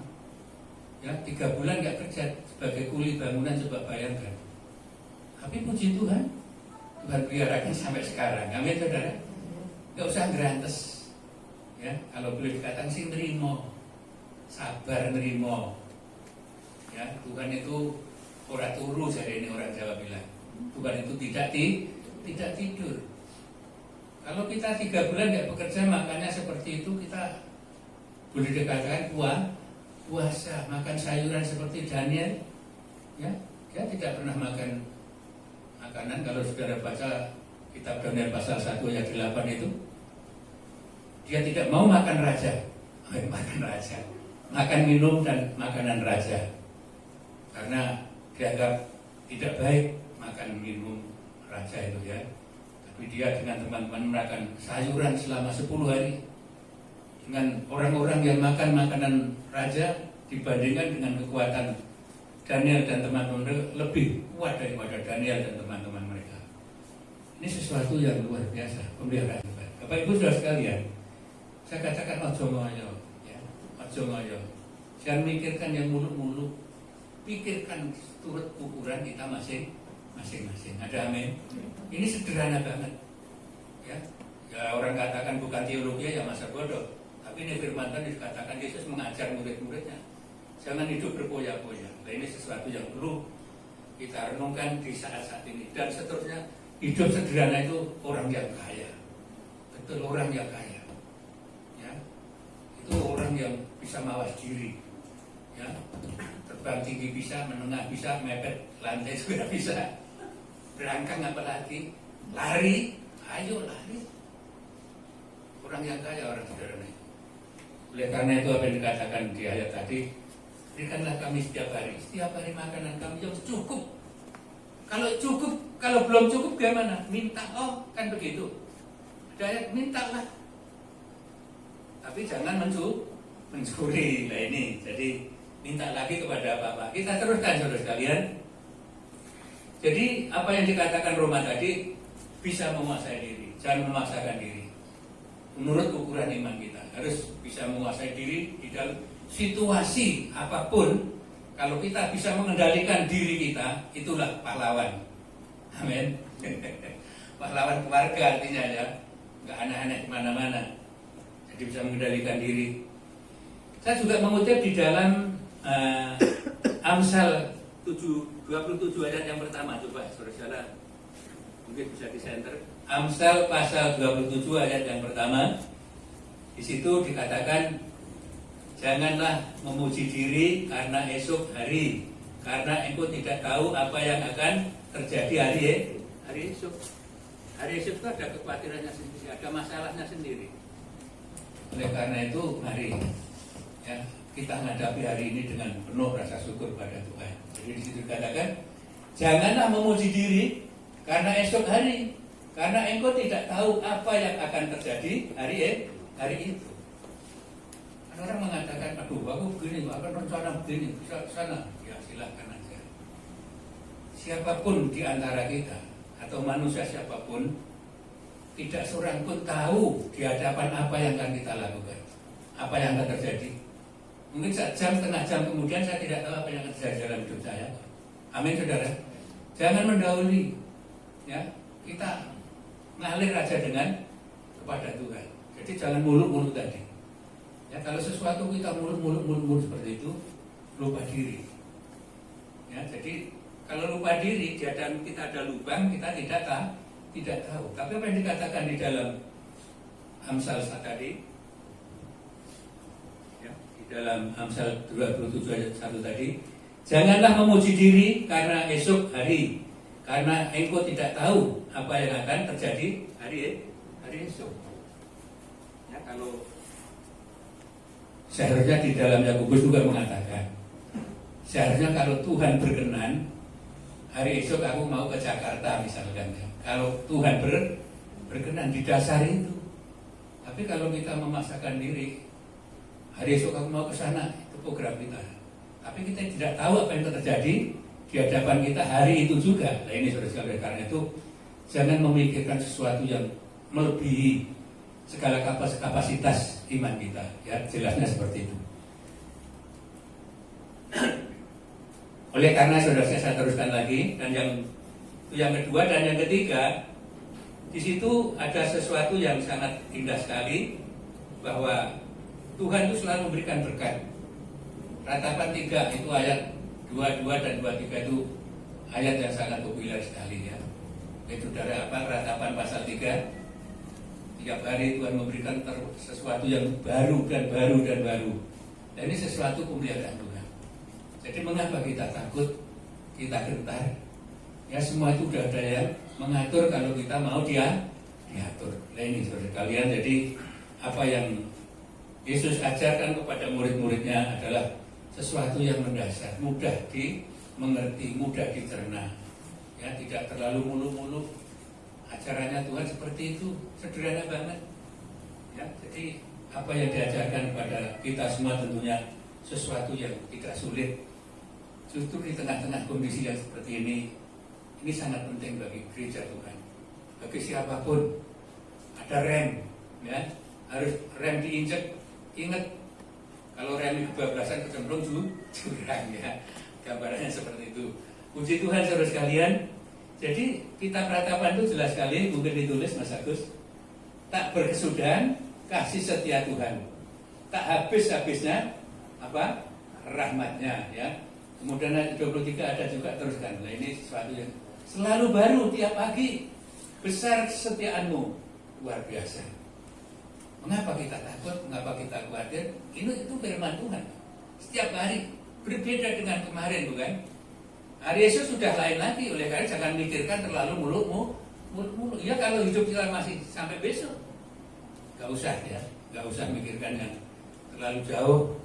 Speaker 3: Ya, 3 bulan nggak kerja sebagai kuli bangunan, coba bayangkan. Tapi puji Tuhan, Tuhan peliharakan sampai sekarang. Amin saudara. Nggak usah gerantes. Ya, kalau boleh dikatakan sih nerimo, sabar nerimo. Ya, Tuhan itu ora turu, jadi ini orang Jawa bilang. Tuhan itu tidak tidur. Kalau kita 3 bulan nggak bekerja, makanya seperti itu, kita boleh dikatakan puasa, makan sayuran seperti Daniel. Ya, dia tidak pernah makan makanan. Kalau saudara baca kitab Daniel pasal 1 ayat 8 itu, dia tidak mau makan raja, makan minum dan makanan raja, karena dianggap tidak baik makan minum raja itu ya. Tapi dia dengan teman-teman makan sayuran selama 10 hari. Dengan orang-orang yang makan makanan raja dibandingkan dengan kekuatan Daniel dan teman-teman lebih kuat daripada Daniel dan teman-teman mereka. Ini sesuatu yang luar biasa, pemeliharaan Tuhan. Bapak Ibu saudara sekalian, saya katakan ojo ngoyo, ya, ojo ngoyo. Jangan mikirkan yang muluk-muluk, pikirkan turut ukuran kita masing-masing. Ada amin? Ini sederhana banget. Ya, orang katakan bukan teologi ya masa bodoh. Tapi ini firman Tuhan dikatakan Yesus mengajar murid-muridnya, jangan hidup berpoya-poya. Nah, ini sesuatu yang perlu kita renungkan di saat-saat ini. Dan seterusnya, hidup sederhana itu orang yang kaya. Betul, orang yang kaya. Ya, itu orang yang bisa mawas diri. Ya, terbang tinggi bisa, menengah bisa, mepet lantai juga bisa. Berangkang apalagi, lari, ayo lari. Orang yang kaya, orang sederhana. Oleh karena itu apa yang dikatakan di ayat tadi, berikanlah kami setiap hari makanan kami yang cukup. Kalau cukup, kalau belum cukup bagaimana? Minta, kan begitu. Ada mintalah. Tapi jangan mencuri. Nah ini, jadi minta lagi kepada Bapak. Kita teruskan saudara sekalian. Jadi apa yang dikatakan Roma tadi, bisa menguasai diri, jangan memaksakan diri. Menurut ukuran iman kita harus bisa menguasai diri di dalam situasi apapun. Kalau kita bisa mengendalikan diri kita, itulah pahlawan. Amin. Pahlawan keluarga artinya ya, nggak aneh-aneh kemana-mana. Jadi bisa mengendalikan diri. Saya juga mengutip di dalam Amsal 27 ayat yang pertama. Coba saudara Mungkin bisa di center. Amsal pasal 27 ayat yang pertama. Di situ dikatakan, janganlah memuji diri karena esok hari, karena engkau tidak tahu apa yang akan terjadi hari esok. Hari esok itu ada kekhawatirannya sendiri, ada masalahnya sendiri. Oleh karena itu, mari ya, kita menghadapi hari ini dengan penuh rasa syukur pada Tuhan. Jadi di situ dikatakan, janganlah memuji diri karena esok hari, karena engkau tidak tahu apa yang akan terjadi hari itu. Orang mengatakan, aduh aku begini, aku akan rencana begini, sana. Ya silahkan aja. Siapapun di antara kita, atau manusia siapapun, tidak seorang pun tahu di hadapan apa yang akan kita lakukan, apa yang akan terjadi. Mungkin sejam, setengah jam kemudian saya tidak tahu apa yang akan terjadi dalam hidup saya. Amin saudara. Jangan mendahului. Ya, kita ngalir aja dengan kepada Tuhan. Jadi jangan muluk-muluk tadi. Ya, kalau sesuatu kita muluk seperti itu, lupa diri. Ya, jadi kalau lupa diri, di dalam kita ada lubang, kita tidak tahu. Tapi apa yang dikatakan di dalam Amsal tadi, ya, di dalam Amsal 27 ayat 1 tadi, janganlah memuji diri karena esok hari, karena engkau tidak tahu apa yang akan terjadi hari esok. Ya, kalau seharusnya di dalam Yakobus juga mengatakan, seharusnya kalau Tuhan berkenan, hari esok aku mau ke Jakarta misalkan. Ya. Kalau Tuhan berkenan di dasar itu. Tapi kalau kita memaksakan diri, hari esok aku mau ke sana, itu program kita. Tapi kita tidak tahu apa yang terjadi di hadapan kita hari itu juga. Nah ini saudara-saudara, karena itu jangan memikirkan sesuatu yang melebihi segala kapasitas iman kita, ya jelasnya seperti itu. Oleh karena saudara saya teruskan lagi, dan yang kedua dan yang ketiga, di situ ada sesuatu yang sangat indah sekali, bahwa Tuhan itu selalu memberikan berkat. Ratapan 3 itu ayat 22 dan 23 itu ayat yang sangat populer sekali ya. Itu dari apa? Ratapan pasal 3. Tiap hari Tuhan memberikan sesuatu yang baru dan baru dan baru. Dan ini sesuatu pemeliharaan Tuhan. Jadi mengapa kita takut, kita gentar? Ya semua itu sudah ada yang mengatur kalau kita mau diatur. Nah ini saudara kalian, jadi apa yang Yesus ajarkan kepada murid-muridnya adalah sesuatu yang mendasar, mudah dimengerti, mudah dicerna. Ya tidak terlalu muluk-muluk. Acaranya Tuhan seperti itu, sederhana banget. Ya, jadi apa yang diajarkan kepada kita semua tentunya sesuatu yang tidak sulit. Justru di tengah-tengah kondisi yang seperti ini sangat penting bagi gereja Tuhan. Bagi siapapun ada rem, ya harus rem diinjek. Ingat, kalau rem kebablasan kecemplung jurang ya. Gambarannya seperti itu. Puji Tuhan saudara sekalian. Jadi kitab Ratapan itu jelas sekali, mungkin ditulis Mas Agus, tak berkesudahan kasih setia Tuhan, tak habis-habisnya apa rahmatnya ya. Kemudian ayat 23 ada juga teruskan. Nah ini sesuatu yang selalu baru tiap pagi, besar kesetiaanmu, luar biasa. Mengapa kita takut? Mengapa kita khawatir? Itu firman Tuhan. Setiap hari berbeda dengan kemarin, bukan? Hari Yesus sudah lain lagi, oleh karena jangan mikirkan terlalu muluk-muluk. Ya kalau hidup kita masih sampai besok, gak usah ya, gak usah mikirkan yang terlalu jauh.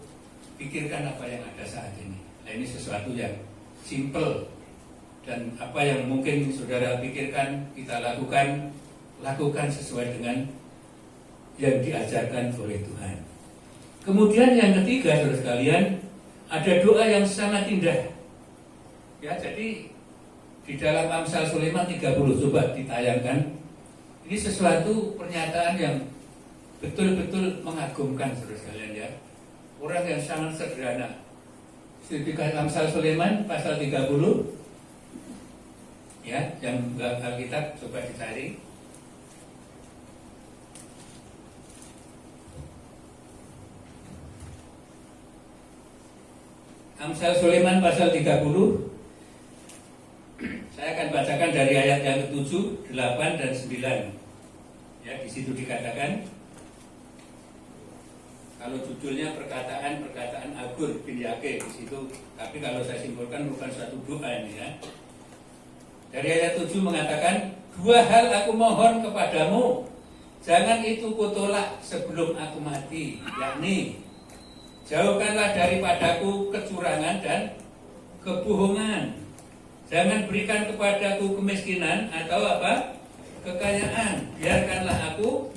Speaker 3: Pikirkan apa yang ada saat ini. Nah ini sesuatu yang simple, dan apa yang mungkin saudara pikirkan, kita lakukan sesuai dengan yang diajarkan oleh Tuhan. Kemudian yang ketiga saudara sekalian, ada doa yang sangat indah. Ya, jadi di dalam Amsal Sulaiman 30 coba ditayangkan. Ini sesuatu pernyataan yang betul-betul mengagumkan saudara sekalian ya. Orang yang sangat sederhana. Di Amsal Sulaiman pasal 30 ya, yang Alkitab coba dicari. Amsal Sulaiman pasal 30. Saya akan bacakan dari ayat ayat yang ke-7, 8 dan 9. Ya, di situ dikatakan, kalau judulnya perkataan Agur bin Yake di situ, tapi kalau saya simpulkan bukan suatu doa ini ya. Dari ayat 7 mengatakan, 2 hal aku mohon kepadamu, jangan itu kutolak sebelum aku mati, yakni jauhkanlah daripadaku kecurangan dan kebohongan. Jangan berikan kepadaku kemiskinan atau apa? Kekayaan. Biarkanlah aku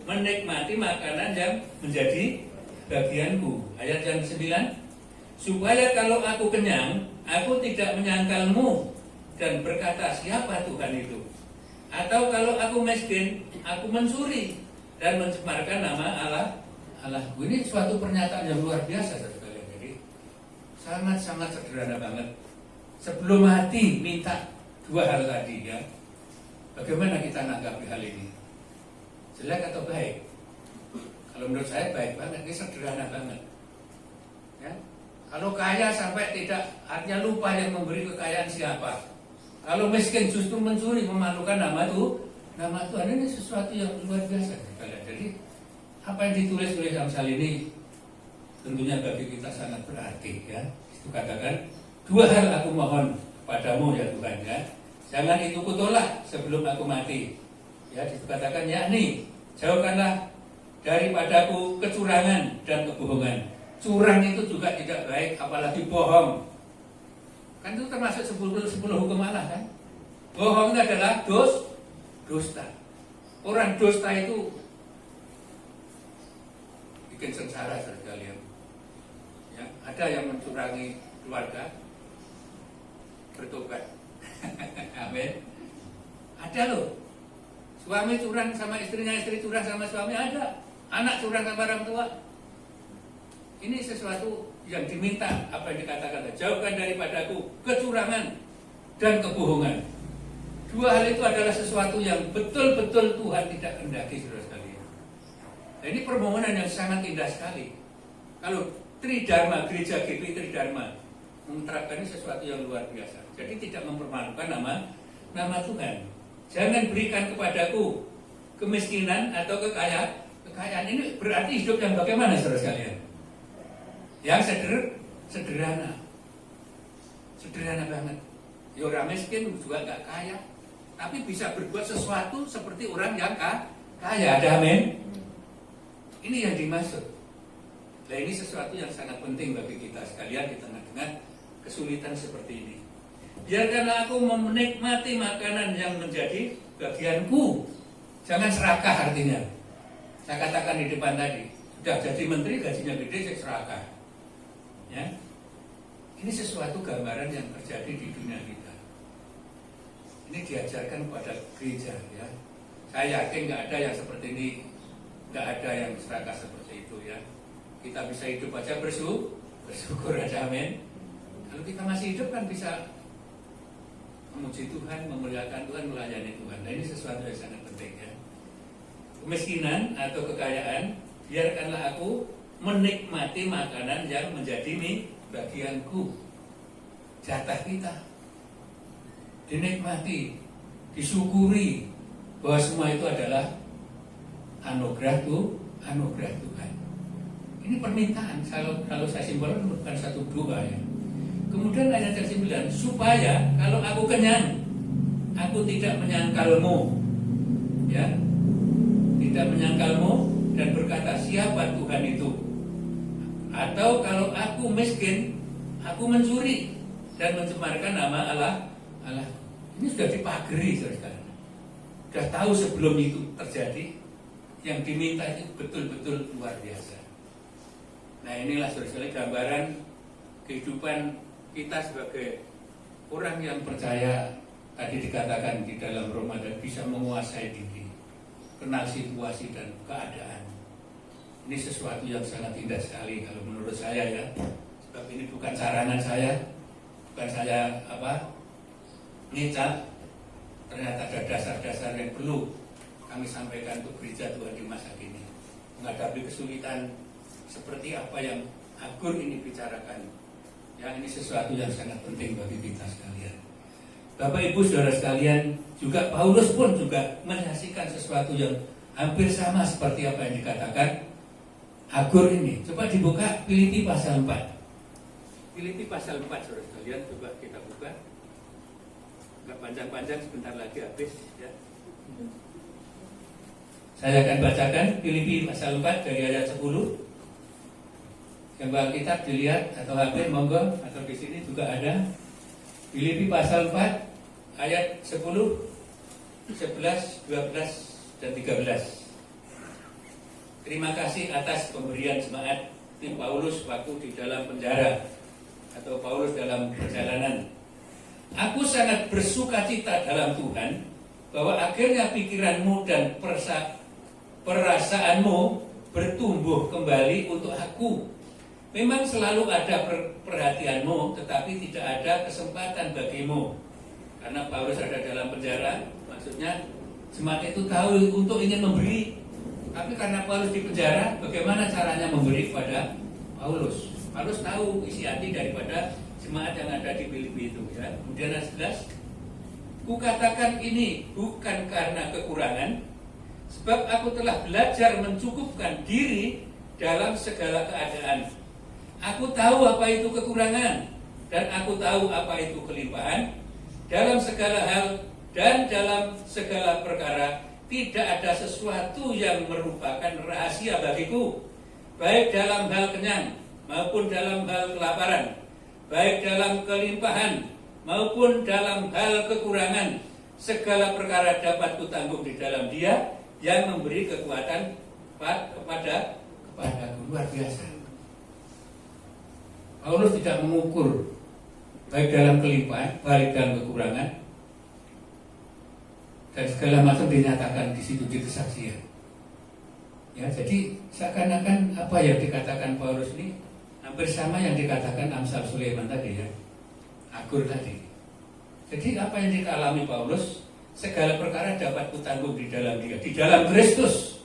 Speaker 3: menikmati makanan yang menjadi bagianku. Ayat yang 9, supaya kalau aku kenyang, aku tidak menyangkalmu dan berkata, siapa Tuhan itu? Atau kalau aku miskin, aku mencuri dan mencemarkan nama Allahku. Ini suatu pernyataan yang luar biasa, saudara. Jadi sangat-sangat sederhana banget. Sebelum mati minta 2 hal tadi ya. Bagaimana kita menanggapi hal ini? Jelek atau baik? Kalau menurut saya baik banget, ini sederhana banget. Ya. Kalau kaya sampai tidak, artinya lupa yang memberi kekayaan siapa. Kalau miskin justru mencuri, memalukan nama Tuhan, ini sesuatu yang luar biasa. Jadi apa yang ditulis oleh Amsal ini tentunya bagi kita sangat berarti ya. Itu katakan, 2 hal aku mohon padamu ya Tuhan ya. Jangan itu kutolak sebelum aku mati. Ya, dikatakan yakni jauhkanlah daripadaku kecurangan dan kebohongan. Curang itu juga tidak baik, apalagi bohong. Kan itu termasuk 10 hukum Allah kan. Bohong itu adalah dusta. Orang dusta itu bikin sengsara sekalian. Ya, ada yang mencurangi keluarga, bertobat. Amin. Ada loh. Suami curang sama istrinya, istri curang sama suami, ada. Anak curang sama orang tua. Ini sesuatu yang diminta, apa yang dikatakan, jauhkan daripadaku kecurangan dan kebohongan. 2 hal itu adalah sesuatu yang betul-betul Tuhan tidak kehendaki, saudara sekalian. Nah, ini permohonan yang sangat indah sekali. Kalau Tridharma, gereja GP Tridharma menerapkan ini sesuatu yang luar biasa. Jadi tidak mempermalukan nama Tuhan. Jangan berikan kepadaku kemiskinan atau kekayaan. Kekayaan ini berarti hidup yang bagaimana, saudara sekalian? Yang sederhana banget. Ya, orang miskin juga nggak kaya, tapi bisa berbuat sesuatu seperti orang yang kaya. Ada amin. Ini yang dimaksud. Nah, ini sesuatu yang sangat penting bagi kita sekalian di tengah-tengah kesulitan seperti ini. Biarkanlah aku menikmati makanan yang menjadi bagianku. Jangan serakah artinya. Saya katakan di depan tadi, sudah jadi menteri gajinya gede, saya serakah. Ya, ini sesuatu gambaran yang terjadi di dunia kita. Ini diajarkan kepada gereja ya. Saya yakin nggak ada yang seperti ini, nggak ada yang serakah seperti itu ya. Kita bisa hidup aja bersyukur aja, amin. Kalau kita masih hidup kan bisa memuji Tuhan, memuliakan Tuhan, melayani Tuhan. Nah, ini sesuatu yang sangat penting ya. Kemiskinan atau kekayaan, biarkanlah aku menikmati makanan yang menjadi bagianku. Jatah kita dinikmati, disyukuri bahwa semua itu adalah anugerah Tuhan. Ini permintaan. Kalau saya simpulkan bukan satu doa ya. Kemudian ayat yang 9, supaya kalau aku kenyang, aku tidak menyangkalmu, ya, tidak menyangkalmu dan berkata siapa Tuhan itu. Atau kalau aku miskin, aku mencuri dan mencemarkan nama Allah. Ini sudah dipagari, saudara. Sudah tahu sebelum itu terjadi, yang diminta itu betul-betul luar biasa. Nah, inilah saudara gambaran kehidupan kita sebagai orang yang percaya. Tadi dikatakan di dalam Ramadan bisa menguasai diri, kenal situasi dan keadaan. Ini sesuatu yang sangat indah sekali kalau menurut saya ya. Sebab ini bukan sarangan saya, bukan saya ngecap. Ternyata ada dasar-dasar yang perlu kami sampaikan untuk gereja Tuhan di masa kini, menghadapi kesulitan seperti apa yang Agur ini bicarakan. Ya, ini sesuatu yang sangat penting bagi kita sekalian. Bapak Ibu Saudara sekalian, juga Paulus pun juga menyaksikan sesuatu yang hampir sama seperti apa yang dikatakan Agur ini. Coba dibuka Filipi pasal 4. Filipi pasal 4 Saudara sekalian, coba kita buka. Enggak panjang-panjang, sebentar lagi habis ya. Saya akan bacakan Filipi pasal 4 dari ayat 10. Yang Alkitab dilihat atau HP monggo, atau di sini juga ada. Filipi pasal 4 ayat 10, 11, 12 dan 13. Terima kasih atas pemberian jemaat tim Paulus waktu di dalam penjara atau Paulus dalam perjalanan. Aku sangat bersukacita dalam Tuhan bahwa akhirnya pikiranmu dan perasaanmu bertumbuh kembali untuk aku. Memang selalu ada perhatianmu, tetapi tidak ada kesempatan bagimu. Karena Paulus ada dalam penjara, maksudnya jemaat itu tahu untuk ingin memberi. Tapi karena Paulus di penjara, bagaimana caranya memberi kepada Paulus? Paulus tahu isi hati daripada jemaat yang ada di Filipi itu. Ya. Kemudian ayat 11, kukatakan ini bukan karena kekurangan, sebab aku telah belajar mencukupkan diri dalam segala keadaan. Aku tahu apa itu kekurangan, dan aku tahu apa itu kelimpahan. Dalam segala hal dan dalam segala perkara, tidak ada sesuatu yang merupakan rahasia bagiku, baik dalam hal kenyang maupun dalam hal kelaparan, baik dalam kelimpahan maupun dalam hal kekurangan. Segala perkara dapat kutanggung di dalam Dia yang memberi kekuatan kepadaku. Luar biasa. Paulus tidak mengukur baik dalam kelimpahan, baik dalam kekurangan, dan segala macam dinyatakan di situ di kesaksian. Ya, jadi seakan-akan apa yang dikatakan Paulus ini hampir sama yang dikatakan Amsal Sulaiman tadi ya, Agur tadi. Jadi apa yang dialami Paulus, segala perkara dapat kutanggung di dalam Dia, di dalam Kristus.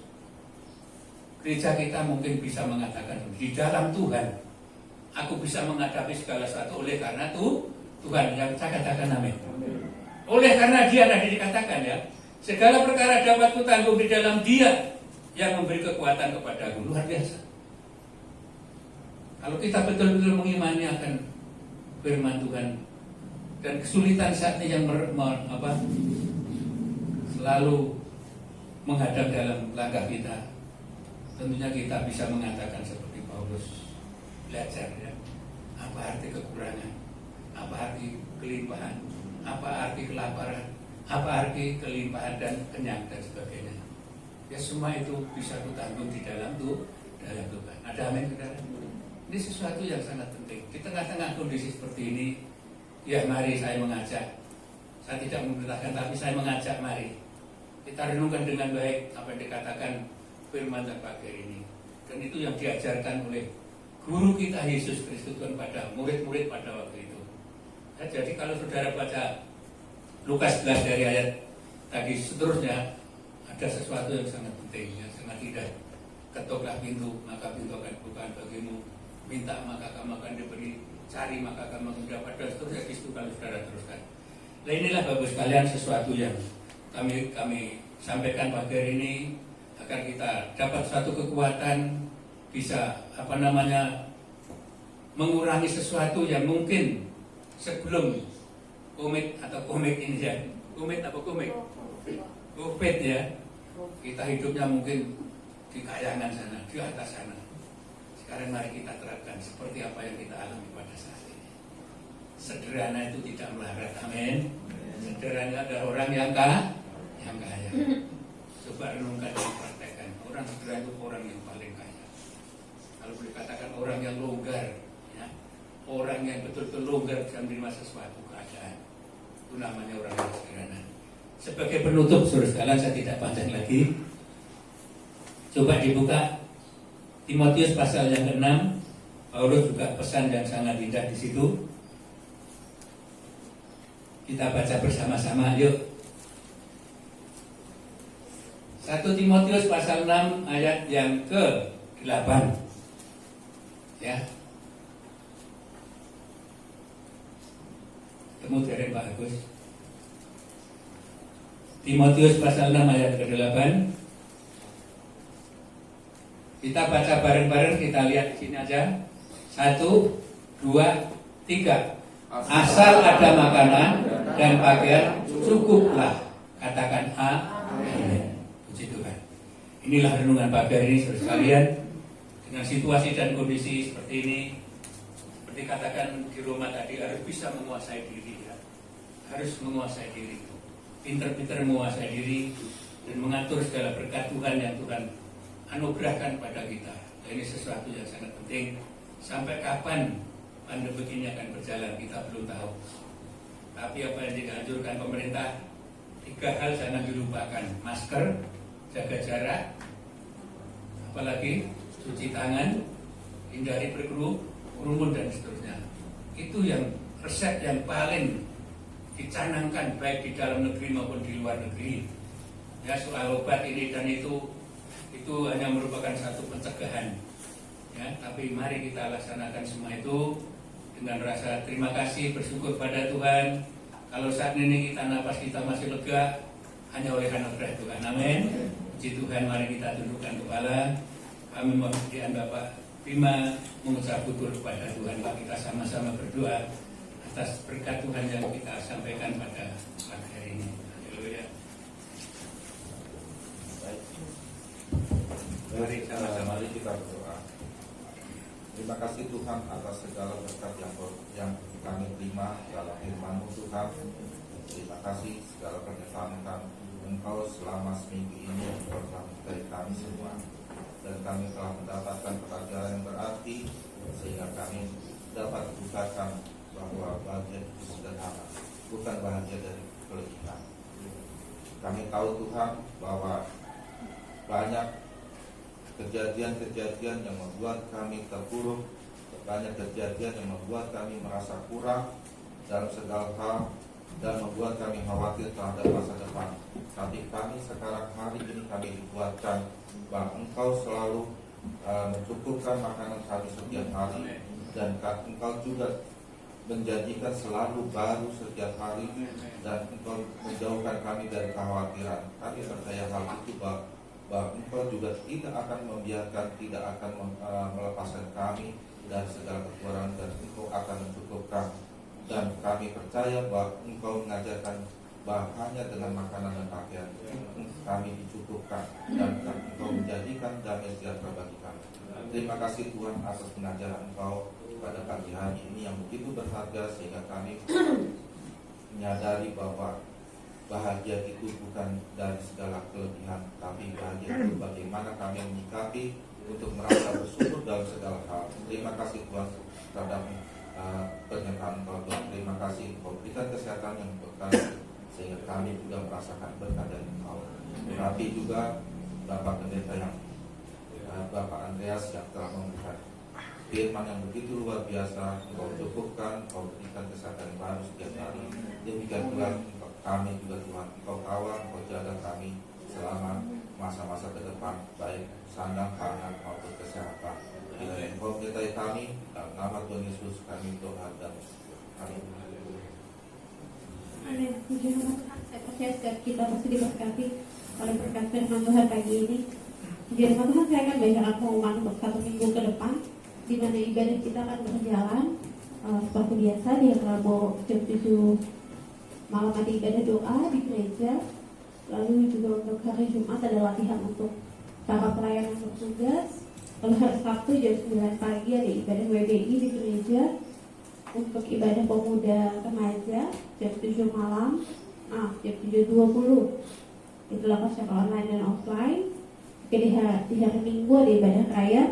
Speaker 3: Gereja kita mungkin bisa mengatakan di dalam Tuhan aku bisa menghadapi segala sesuatu oleh karena Tuhan yang saya katakan amin. Oleh karena Dia tadi dikatakan ya, segala perkara dapat kutanggung di dalam Dia yang memberi kekuatan kepadaku. Luar biasa. Kalau kita betul-betul mengimani akan firman Tuhan dan kesulitan saat ini yang selalu menghadap dalam langkah kita, tentunya kita bisa mengatakan seperti Paulus, belajar ya, apa arti kekurangan, apa arti kelimpahan, apa arti kelaparan, apa arti kelimpahan dan kenyang dan sebagainya. Ya semua itu bisa kutanggung di dalam Tuhan. Ada amin saudara? Ini sesuatu yang sangat penting. Di tengah-tengah kondisi seperti ini, ya mari saya mengajak. Saya tidak memerintahkan, tapi saya mengajak mari kita renungkan dengan baik apa yang dikatakan firman dan pagi ini. Dan itu yang diajarkan oleh guru kita Yesus Kristus pada murid-murid pada waktu itu. Ya, jadi kalau saudara baca Lukas 11 dari ayat tadi seterusnya, ada sesuatu yang sangat penting, yang sangat indah. Ketoklah pintu, maka pintu akan dibukakan bagimu. Minta maka kamu akan diberi, cari maka kamu akan mendapat, dan seterusnya. Itu kalau saudara teruskan. Nah inilah Bapak sekalian sesuatu yang kami sampaikan pagi hari ini agar kita dapat suatu kekuatan, bisa mengurangi sesuatu yang mungkin sebelum komik ini ya, COVID ya, kita hidupnya mungkin di kayangan sana, di atas sana. Sekarang mari kita terapkan seperti apa yang kita alami pada saat ini. Sederhana itu tidak melarat, amin. Sederhana adalah orang yang kaya. Coba renungkan dan praktekkan. Orang sederhana itu orang yang paling kaya. Kalau boleh katakan orang yang longgar, ya, orang yang betul-betul longgar dalam menerima sesuatu keadaan, itu namanya orang yang sederhana. Sebagai penutup, saudara sekalian, saya tidak panjang lagi. Coba dibuka Timotius pasal yang ke-6. Paulus juga pesan yang sangat indah di situ. Kita baca bersama-sama, yuk. 1 Timotius pasal 6 ayat yang ke-8. Ya. Temu dari Pak Agus. Timotius pasal 6 ayat ke-8. Kita baca bareng-bareng, kita lihat di sini aja. 1, 2, 3. Asal ada makanan dan pakaian, cukuplah. Katakan amin. Puji Tuhan. Inilah renungan pagi hari ini, saudara sekalian. Dengan situasi dan kondisi seperti ini, seperti katakan di Roma tadi, harus bisa menguasai diri, ya. Harus menguasai diri, pinter-pinter menguasai diri dan mengatur segala berkat Tuhan yang Tuhan anugerahkan pada kita. Dan ini sesuatu yang sangat penting. Sampai kapan pandemi ini akan berjalan, kita belum tahu. Tapi apa yang dianjurkan pemerintah, 3 hal jangan dilupakan: masker, jaga jarak, apalagi cuci tangan, hindari berkerumun dan seterusnya. Itu yang resep yang paling dicanangkan baik di dalam negeri maupun di luar negeri. Ya, soal obat ini dan itu hanya merupakan satu pencegahan. Ya, tapi mari kita laksanakan semua itu dengan rasa terima kasih, bersyukur pada Tuhan. Kalau saat ini kita napas kita masih lega, hanya oleh anugerah Tuhan. Amin. Puji Tuhan, mari kita tundukkan kepala. Kami mohon Bapak Bima mengucap syukur kepada Tuhan. Pak, kita sama-sama berdoa atas berkat Tuhan yang kita sampaikan pada pagi hari ini. Haleluya. Mari sama-sama
Speaker 4: kita berdoa. Terima kasih Tuhan atas segala berkat yang kami terima dalam firman-Mu Tuhan. Terima kasih segala pernyataan Engkau selama seminggu ini Engkau telah menyertai kami semua. Dan kami telah mendapatkan pelajaran yang berarti sehingga kami dapat bukakan bahwa bahagia itu sederhana, bukan bahagia dari kelebihan. Kami tahu Tuhan bahwa banyak kejadian-kejadian yang membuat kami terpuruk, banyak kejadian yang membuat kami merasa kurang dalam segala hal dan membuat kami khawatir terhadap masa depan. Tapi kami sekarang hari ini kami dikuatkan bahwa Engkau selalu mencukupkan makanan kami setiap hari, dan Engkau juga menjanjikan selalu baru setiap hari, dan Engkau menjauhkan kami dari kekhawatiran. Kami percaya hal itu bahwa Engkau juga tidak akan membiarkan, tidak akan melepaskan kami dari segala kekurangan, dan Engkau akan mencukupkan. Dan kami percaya bahwa Engkau mengajarkan bahwa hanya dengan makanan dan pakaian kami dicukupkan, dan Engkau menjadikan damai sejahtera bagi kami. Terima kasih Tuhan atas pengajaran Engkau pada pagi hari ini yang begitu berharga, sehingga kami menyadari bahwa bahagia itu bukan dari segala kelebihan, tapi bahagia itu bagaimana kami menyikapi untuk merasa bersyukur dalam segala hal. Terima kasih Tuhan terhadap pernyataan Engkau. Terima kasih Engkau berikan kesehatan yang berkah, sehingga kami juga merasakan berkat dari Engkau. Tetapi juga Bapak Pendeta yang Bapak Andreas yang telah memberikan firman yang begitu luar biasa, Engkau cukupkan, Engkau berikan kesehatan yang baru setiap hari. Demikian pula kami juga Tuhan, Engkau kawal, Engkau jaga kami selama masa-masa ke depan, baik sandang, pangan maupun kesehatan. Bila Engkau menyertai kami, dalam nama Tuhan Yesus kami doa dan amin.
Speaker 2: Amin. Puji Tuhan. Saya percaya setiap kita pasti diberkati oleh berkat firman Tuhan pagi ini. Puji Tuhan, saya akan bacakan pengumuman untuk 1 minggu ke depan, di mana ibadah kita akan berjalan seperti biasa di Rabu jam 7 malam ada ibadah doa di gereja. Lalu juga untuk hari Jumat ada latihan untuk para pelayan yang bertugas. Lalu hari Sabtu jam 9 pagi ada ibadah WBI di gereja. Untuk ibadah pemuda remaja jam 7 malam, jam 7.20 itu lakukan secara online dan offline. Oke, di hari Minggu ada ibadah raya.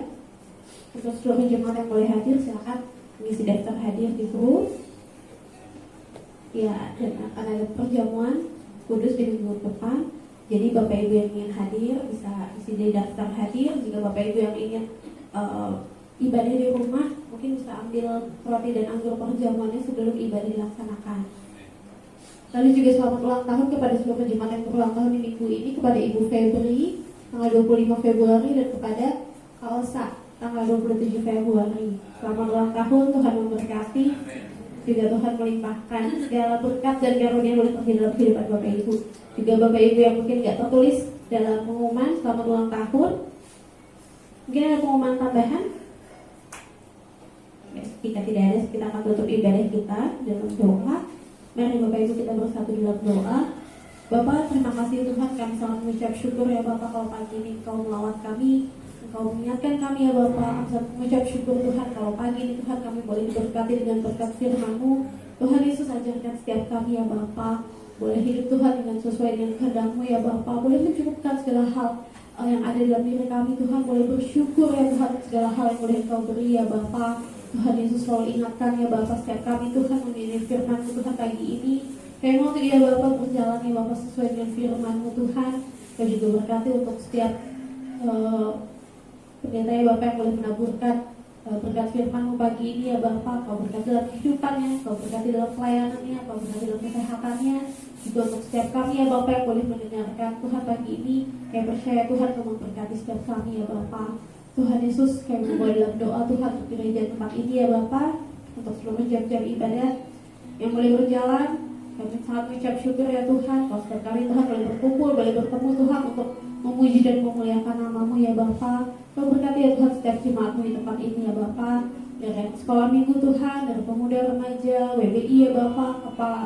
Speaker 2: Untuk seluruh jemaat yang boleh hadir silakan mengisi daftar hadir di grup. Ya, dan akan ada perjamuan kudus di minggu depan. Jadi Bapak Ibu yang ingin hadir bisa isi di daftar hadir. Jika Bapak Ibu yang ingin ibadah di rumah, mungkin bisa ambil roti dan anggur perjamuannya sebelum ibadah dilaksanakan. Lalu juga selamat ulang tahun kepada seluruh jemaat yang berulang tahun di minggu ini, kepada Ibu Febri tanggal 25 Februari dan kepada Kalsa tanggal 27 Februari. Selamat ulang tahun, Tuhan memberkati. Juga Tuhan melimpahkan segala berkat dan karunia boleh terjadi dalam kehidupan Bapak Ibu.
Speaker 1: Juga Bapak Ibu yang mungkin nggak tertulis dalam pengumuman selamat ulang tahun. Mungkin ada pengumuman tambahan? Oke, jika tidak ada, kita akan tutup ibadah kita dalam doa. Mari Bapak Ibu kita bersatu dalam doa. Bapak, terima kasih Tuhan, kami sangat mengucap syukur ya Bapak, kalau pagi ini Engkau melawat kami, Engkau mengingatkan kami ya Bapak. Kami sangat mengucap syukur Tuhan, kalau pagi ini Tuhan kami boleh diberkati dengan berkat firman-Mu. Tuhan Yesus, ajarkan setiap kami ya Bapak, boleh hidup Tuhan dengan sesuai dengan kehendak-Mu ya Bapak, boleh mencukupkan segala hal yang ada dalam diri kami. Tuhan boleh bersyukur ya Tuhan segala hal yang boleh Engkau beri ya Bapak. Tuhan Yesus selalu ingatkan ya Bapak setiap kami Tuhan mengenai firman-Mu Tuhan pagi ini. Kami mau ya Bapak berjalan ya Bapak sesuai dengan firman-Mu Tuhan. Kami juga berkati untuk setiap pendeta ya Bapak yang boleh menaburkan berkat firman-Mu pagi ini ya Bapak. Kau berkati dalam kehidupannya, Kau berkati dalam pelayanannya, Kau berkati dalam kesehatannya. Juga untuk setiap kami ya Bapak yang boleh mendengarkan Tuhan pagi ini. Kami percaya Tuhan Kau memberkati setiap kami ya Bapak. Tuhan Yesus, kami membawa dalam doa Tuhan untuk gereja tempat ini ya Bapak, untuk seluruh jam-jam ibadat yang boleh berjalan. Kami sangat mengucap syukur ya Tuhan, kalau setiap kali Tuhan boleh berkumpul, boleh bertemu Tuhan untuk memuji dan memuliakan nama-Mu ya Bapak. Kau berkati ya Tuhan setiap jemaat-Mu di tempat ini ya Bapak, dari sekolah minggu Tuhan, dari pemuda remaja, WBI ya Bapak, kepala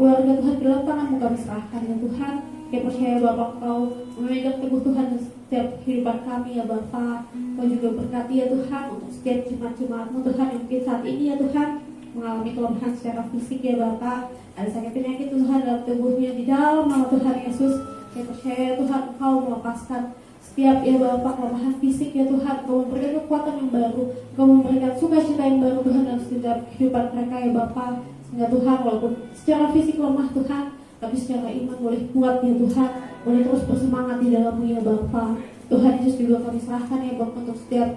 Speaker 1: keluarga Tuhan, ke dalam tangan-Mu kami serahkan ya Tuhan. Kami percaya Bapak Kau memegang teguh Tuhan setiap kehidupan kami ya Bapak. Kau juga berkati ya Tuhan untuk setiap jemaat-jemaat-Mu Tuhan yang mungkin saat ini ya Tuhan mengalami kelemahan secara fisik ya Bapak, ada sakit penyakit Tuhan dalam tubuhnya, di dalam nama Tuhan Yesus. Kami percaya Tuhan Kau melepaskan setiap ya Bapak kelemahan fisik ya Tuhan. Kau memberikan kekuatan yang baru, Kau memberikan sukacita yang baru Tuhan dalam setiap kehidupan mereka ya Bapak. Sehingga Tuhan walaupun secara fisik lemah Tuhan, tapi secara iman boleh kuat ya Tuhan, boleh terus bersemangat di dalam-Mu ya Bapa. Tuhan Yesus juga kami serahkan ya Bapa untuk setiap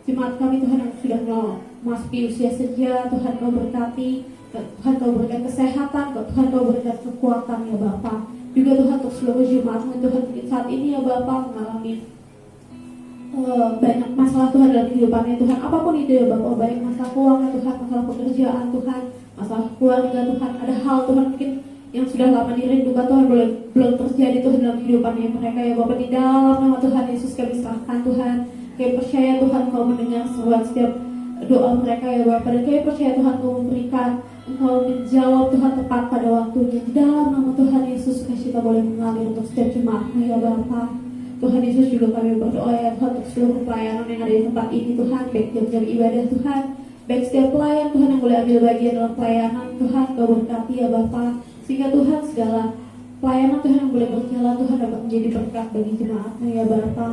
Speaker 1: jemaat kami Tuhan yang sudah memasuki usia senja. Tuhan Kau berkati, Tuhan Kau berikan kesehatan, Tuhan Kau berikan kekuatan ya Bapa. Juga Tuhan untuk seluruh jemaat-Mu Tuhan saat ini ya Bapa mengalami banyak masalah Tuhan dalam kehidupannya Tuhan, apapun itu ya Bapak, baik masalah keuangan Tuhan, masalah pekerjaan Tuhan, masalah keluarga Tuhan, ada hal Tuhan mungkin yang sudah lama dirindukan Tuhan belum terjadi Tuhan dalam kehidupannya mereka ya Bapak. Di dalam nama Tuhan Yesus kami serahkan Tuhan. Kami percaya Tuhan Kau mendengar seruan setiap doa mereka ya Bapak, dan kami percaya Tuhan Kau memberikan, Engkau menjawab Tuhan tepat pada waktunya. Di dalam nama Tuhan Yesus kita boleh mengalir untuk setiap jemaat-Mu ya Bapak. Tuhan Yesus juga kami berdoa ya Tuhan untuk seluruh pelayanan yang ada di tempat ini Tuhan, baik jam-jam ibadah Tuhan, baik setiap pelayan Tuhan yang boleh ambil bagian dalam pelayanan Tuhan. Kau berkati ya Bapak, sehingga Tuhan segala pelayanan Tuhan yang boleh berjalan Tuhan dapat menjadi berkat bagi jemaat-Mu ya Bapa.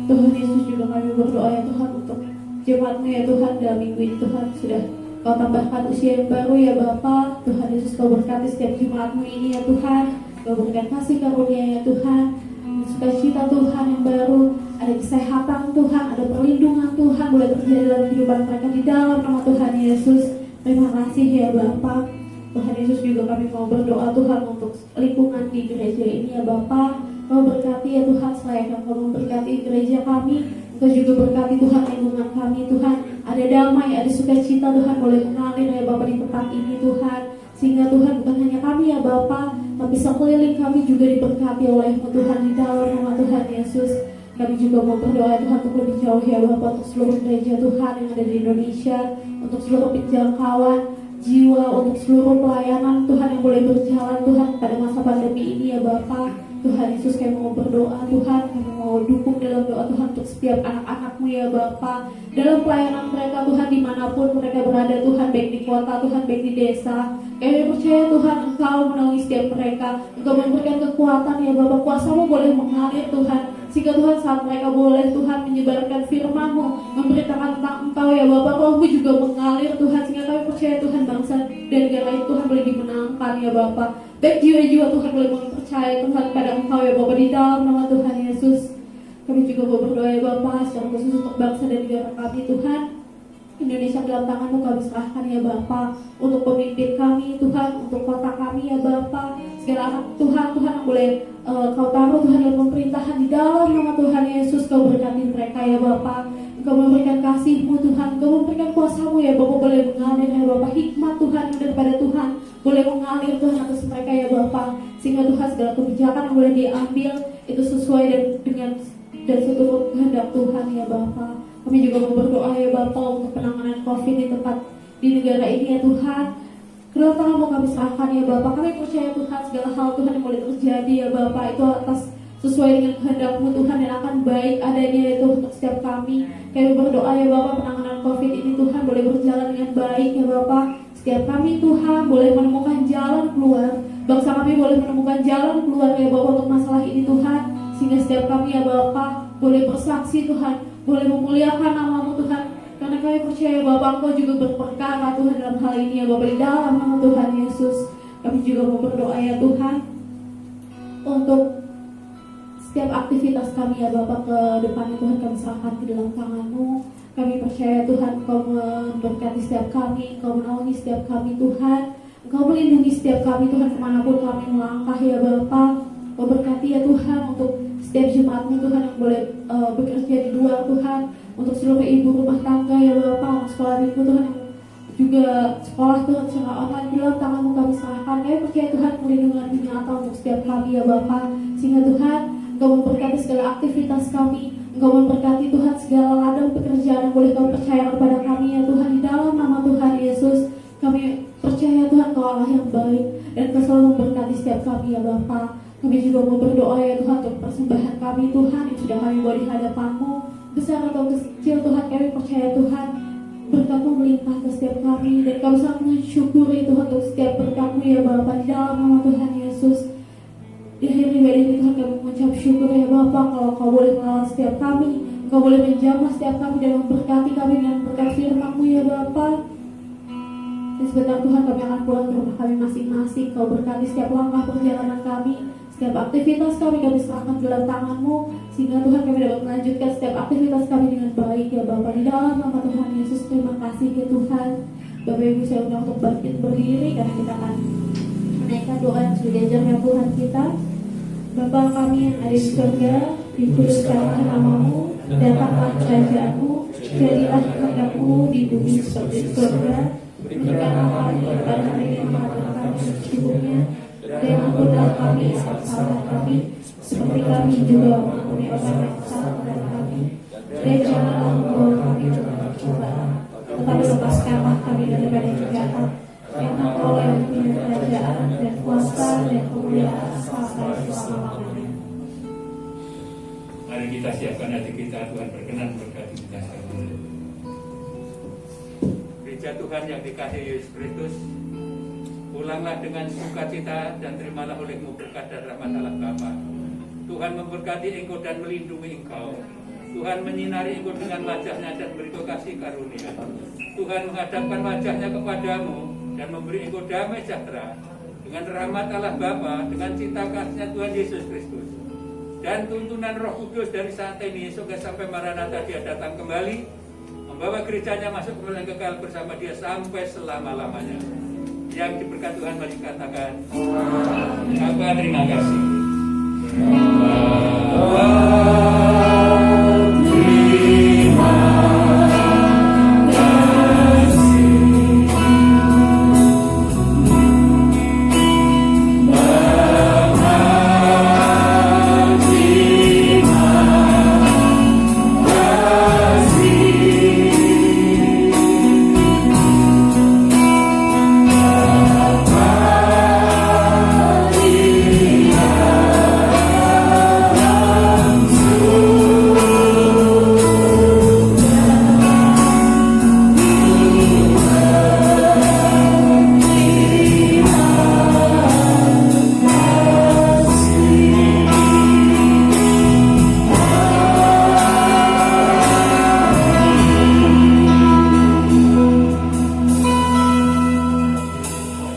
Speaker 1: Tuhan Yesus juga kami berdoa ya Tuhan untuk jemaat-Mu ya Tuhan dalam minggu ini Tuhan sudah Kau tambahkan usia yang baru ya Bapa. Tuhan Yesus Kau berkati setiap jemaat-Mu ini ya Tuhan. Kau berikan kasih karunia ya Tuhan, sukacita Tuhan yang baru, ada kesehatan Tuhan, ada perlindungan Tuhan boleh terjadi dalam kehidupan mereka di dalam nama Tuhan Yesus. Terima kasih ya Bapa. Tuhan Yesus juga kami mau berdoa Tuhan untuk lingkungan di gereja ini ya Bapa. Kau berkati ya Tuhan, selain Kau memberkati gereja kami, Engkau juga berkati Tuhan lingkungan kami Tuhan. Ada damai, ada sukacita Tuhan boleh mengalir ya Bapa di tempat ini Tuhan. Sehingga Tuhan bukan hanya kami ya Bapa, tapi sekeliling kami juga diberkati oleh-Mu Tuhan di dalam nama Tuhan Yesus. Kami juga mau berdoa Tuhan untuk lebih jauh ya Bapa, untuk seluruh gereja Tuhan yang ada di Indonesia, untuk seluruh penjangkauan jiwa, untuk seluruh pelayanan Tuhan yang boleh berjalan Tuhan pada masa pandemi ini ya Bapa. Tuhan Yesus kami mau berdoa Tuhan, kami mau dukung dalam doa Tuhan untuk setiap anak-anak-Mu ya Bapa, dalam pelayanan mereka Tuhan dimanapun mereka berada Tuhan, baik di kota Tuhan, baik di desa. Kami percaya Tuhan Engkau menaungi setiap mereka, Engkau memberikan kekuatan ya Bapa, kuasa-Mu boleh mengalir Tuhan, sehingga Tuhan saat mereka boleh Tuhan menyebarkan firman-Mu, memberitakan tentang Engkau ya Bapa, Roh-Mu juga mengalir Tuhan, sehingga kami percaya Tuhan bangsa dan negara itu Tuhan boleh dimenangkan ya Bapa, baik jiwa-jiwa Tuhan boleh mempercaya Tuhan pada Engkau ya Bapa di dalam nama Tuhan Yesus. Kami juga mau berdoa ya Bapa secara khusus untuk bangsa dan negara kami Tuhan. Indonesia dalam tangan-Mu kami serahkan ya Bapa, untuk pemimpin kami Tuhan, untuk kota kami ya Bapa, segala anak Tuhan yang boleh Kau taruh Tuhan dalam pemerintahan di dalam nama Tuhan Yesus. Kau berkati mereka ya Bapa, Engkau memberikan kasih-Mu
Speaker 2: Tuhan. Kau memberikan kuasa-Mu ya Bapa, boleh mengalir ya Bapa, hikmat Tuhan yang daripada Tuhan boleh mengalir Tuhan atas mereka ya Bapa, sehingga Tuhan segala kebijakan yang boleh diambil itu sesuai dengan dan seturut kehendak Tuhan ya Bapa. Kami juga mau berdoa ya Bapa untuk penanganan COVID di tempat di negara ini ya Tuhan. Kedua tangan mau kami serahkan ya Bapa. Kami percaya Tuhan segala hal Tuhan yang boleh terjadi ya Bapa itu atas sesuai dengan kehendak-Mu Tuhan dan akan baik adanya itu untuk setiap kami. Kami berdoa ya Bapa penanganan COVID ini Tuhan boleh berjalan dengan baik ya Bapa. Setiap kami Tuhan boleh menemukan jalan keluar. Bangsa kami boleh menemukan jalan keluar ya Bapa untuk masalah ini Tuhan. Sehingga setiap kami ya Bapa boleh bersaksi Tuhan, boleh memuliakan nama-Mu Tuhan. Karena kami percaya Bapa Engkau juga berperkara Tuhan dalam hal ini ya Bapa, di dalam nama Tuhan Yesus. Kami juga mau berdoa ya Tuhan untuk setiap aktivitas kami ya Bapa ke depannya Tuhan, kami serahkan ke dalam tangan-Mu. Kami percaya Tuhan Engkau memberkati setiap kami, Engkau menaungi setiap kami Tuhan, Engkau melindungi setiap kami Tuhan kemanapun kami melangkah ya Bapa. Engkau berkati ya Tuhan untuk setiap jemaat-Mu Tuhan yang boleh bekerja di luar Tuhan, untuk seluruh ibu rumah tangga ya Bapa, anak sekolah minggu Tuhan yang juga sekolah Tuhan secara online, di dalam tangan-Mu kami serahkan. Kami percaya Tuhan perlindungan-Mu nyata untuk setiap kami ya Bapa, sehingga Tuhan Engkau memberkati segala aktivitas kami, Engkau memberkati Tuhan segala ladang pekerjaan yang boleh Kau percaya kepada kami ya Tuhan, di dalam nama Tuhan Yesus. Kami percaya Tuhan Kau Allah yang baik dan Kau selalu memberkati setiap kami ya Bapa. Kami juga mau berdoa ya Tuhan untuk persembahan kami Tuhan yang sudah kami bawa di hadapan-Mu, besar atau kecil Tuhan. Kami percaya Tuhan berkat-Mu melimpah ke setiap kami, dan kami sangat mensyukuri Tuhan untuk setiap berkat-Mu ya Bapa, di dalam nama Tuhan Yesus. Di akhir ibadah ini Tuhan kami mengucap syukur ya Bapa, kalau Kau boleh merawat setiap kami, Kau boleh menjamah setiap kami dan memberkati kami dengan berkat firman-Mu ya Bapa. Dan sebentar Tuhan kami akan pulang ke rumah kami masing-masing. Kau berkati setiap langkah perjalanan kami, setiap aktivitas kami serahkan dalam tangan-Mu, sehingga Tuhan kami dapat melanjutkan setiap aktivitas kami dengan baik ya Bapa, di dalam nama Tuhan Yesus. Terima kasih ya Tuhan. Bapak Ibu saya undang untuk bangkit berdiri, karena kita akan menaikkan doa yang sudah diajarkan Tuhan kita. Bapa kami yang ada di surga, dikuduskanlah nama-Mu, datanglah kerajaan-Mu, jadilah kehendak-Mu di bumi seperti di surga. Berikanlah kami pada hari ini makanan kami secukupnya, dan ampunilah kami kesalahan kami, seperti kami juga mengampuni orang yang salah kepada kami. Dan janganlah membawa kami dalam pencobaan, tetapi lepaskanlah kami daripada yang jahat. Karena Kau yang punya kerajaan dan kuasa dan kemuliaan sampai selama-lamanya.
Speaker 3: Mari kita siapkan hati kita, Tuhan berkenan berkati kita sekalian. Gereja Tuhan yang dikasihi Yesus Kristus, pulanglah dengan sukacita dan terimalah olehmu berkat dan rahmat Allah Bapa. Tuhan memberkati engkau dan melindungi engkau. Tuhan menyinari engkau dengan wajah-Nya dan beri kau kasih karunia. Tuhan menghadapkan wajah-Nya kepadamu dan memberi engkau damai sejahtera. Dengan rahmat Allah Bapa, dengan cinta kasih-Nya Tuhan Yesus Kristus, dan tuntunan Roh Kudus dari saat ini sampai Maranatha Dia datang kembali, membawa gerejanya masuk ke kekal bersama Dia sampai selama-lamanya. Yang diberkati Tuhan, mari katakan Bapa terima kasih.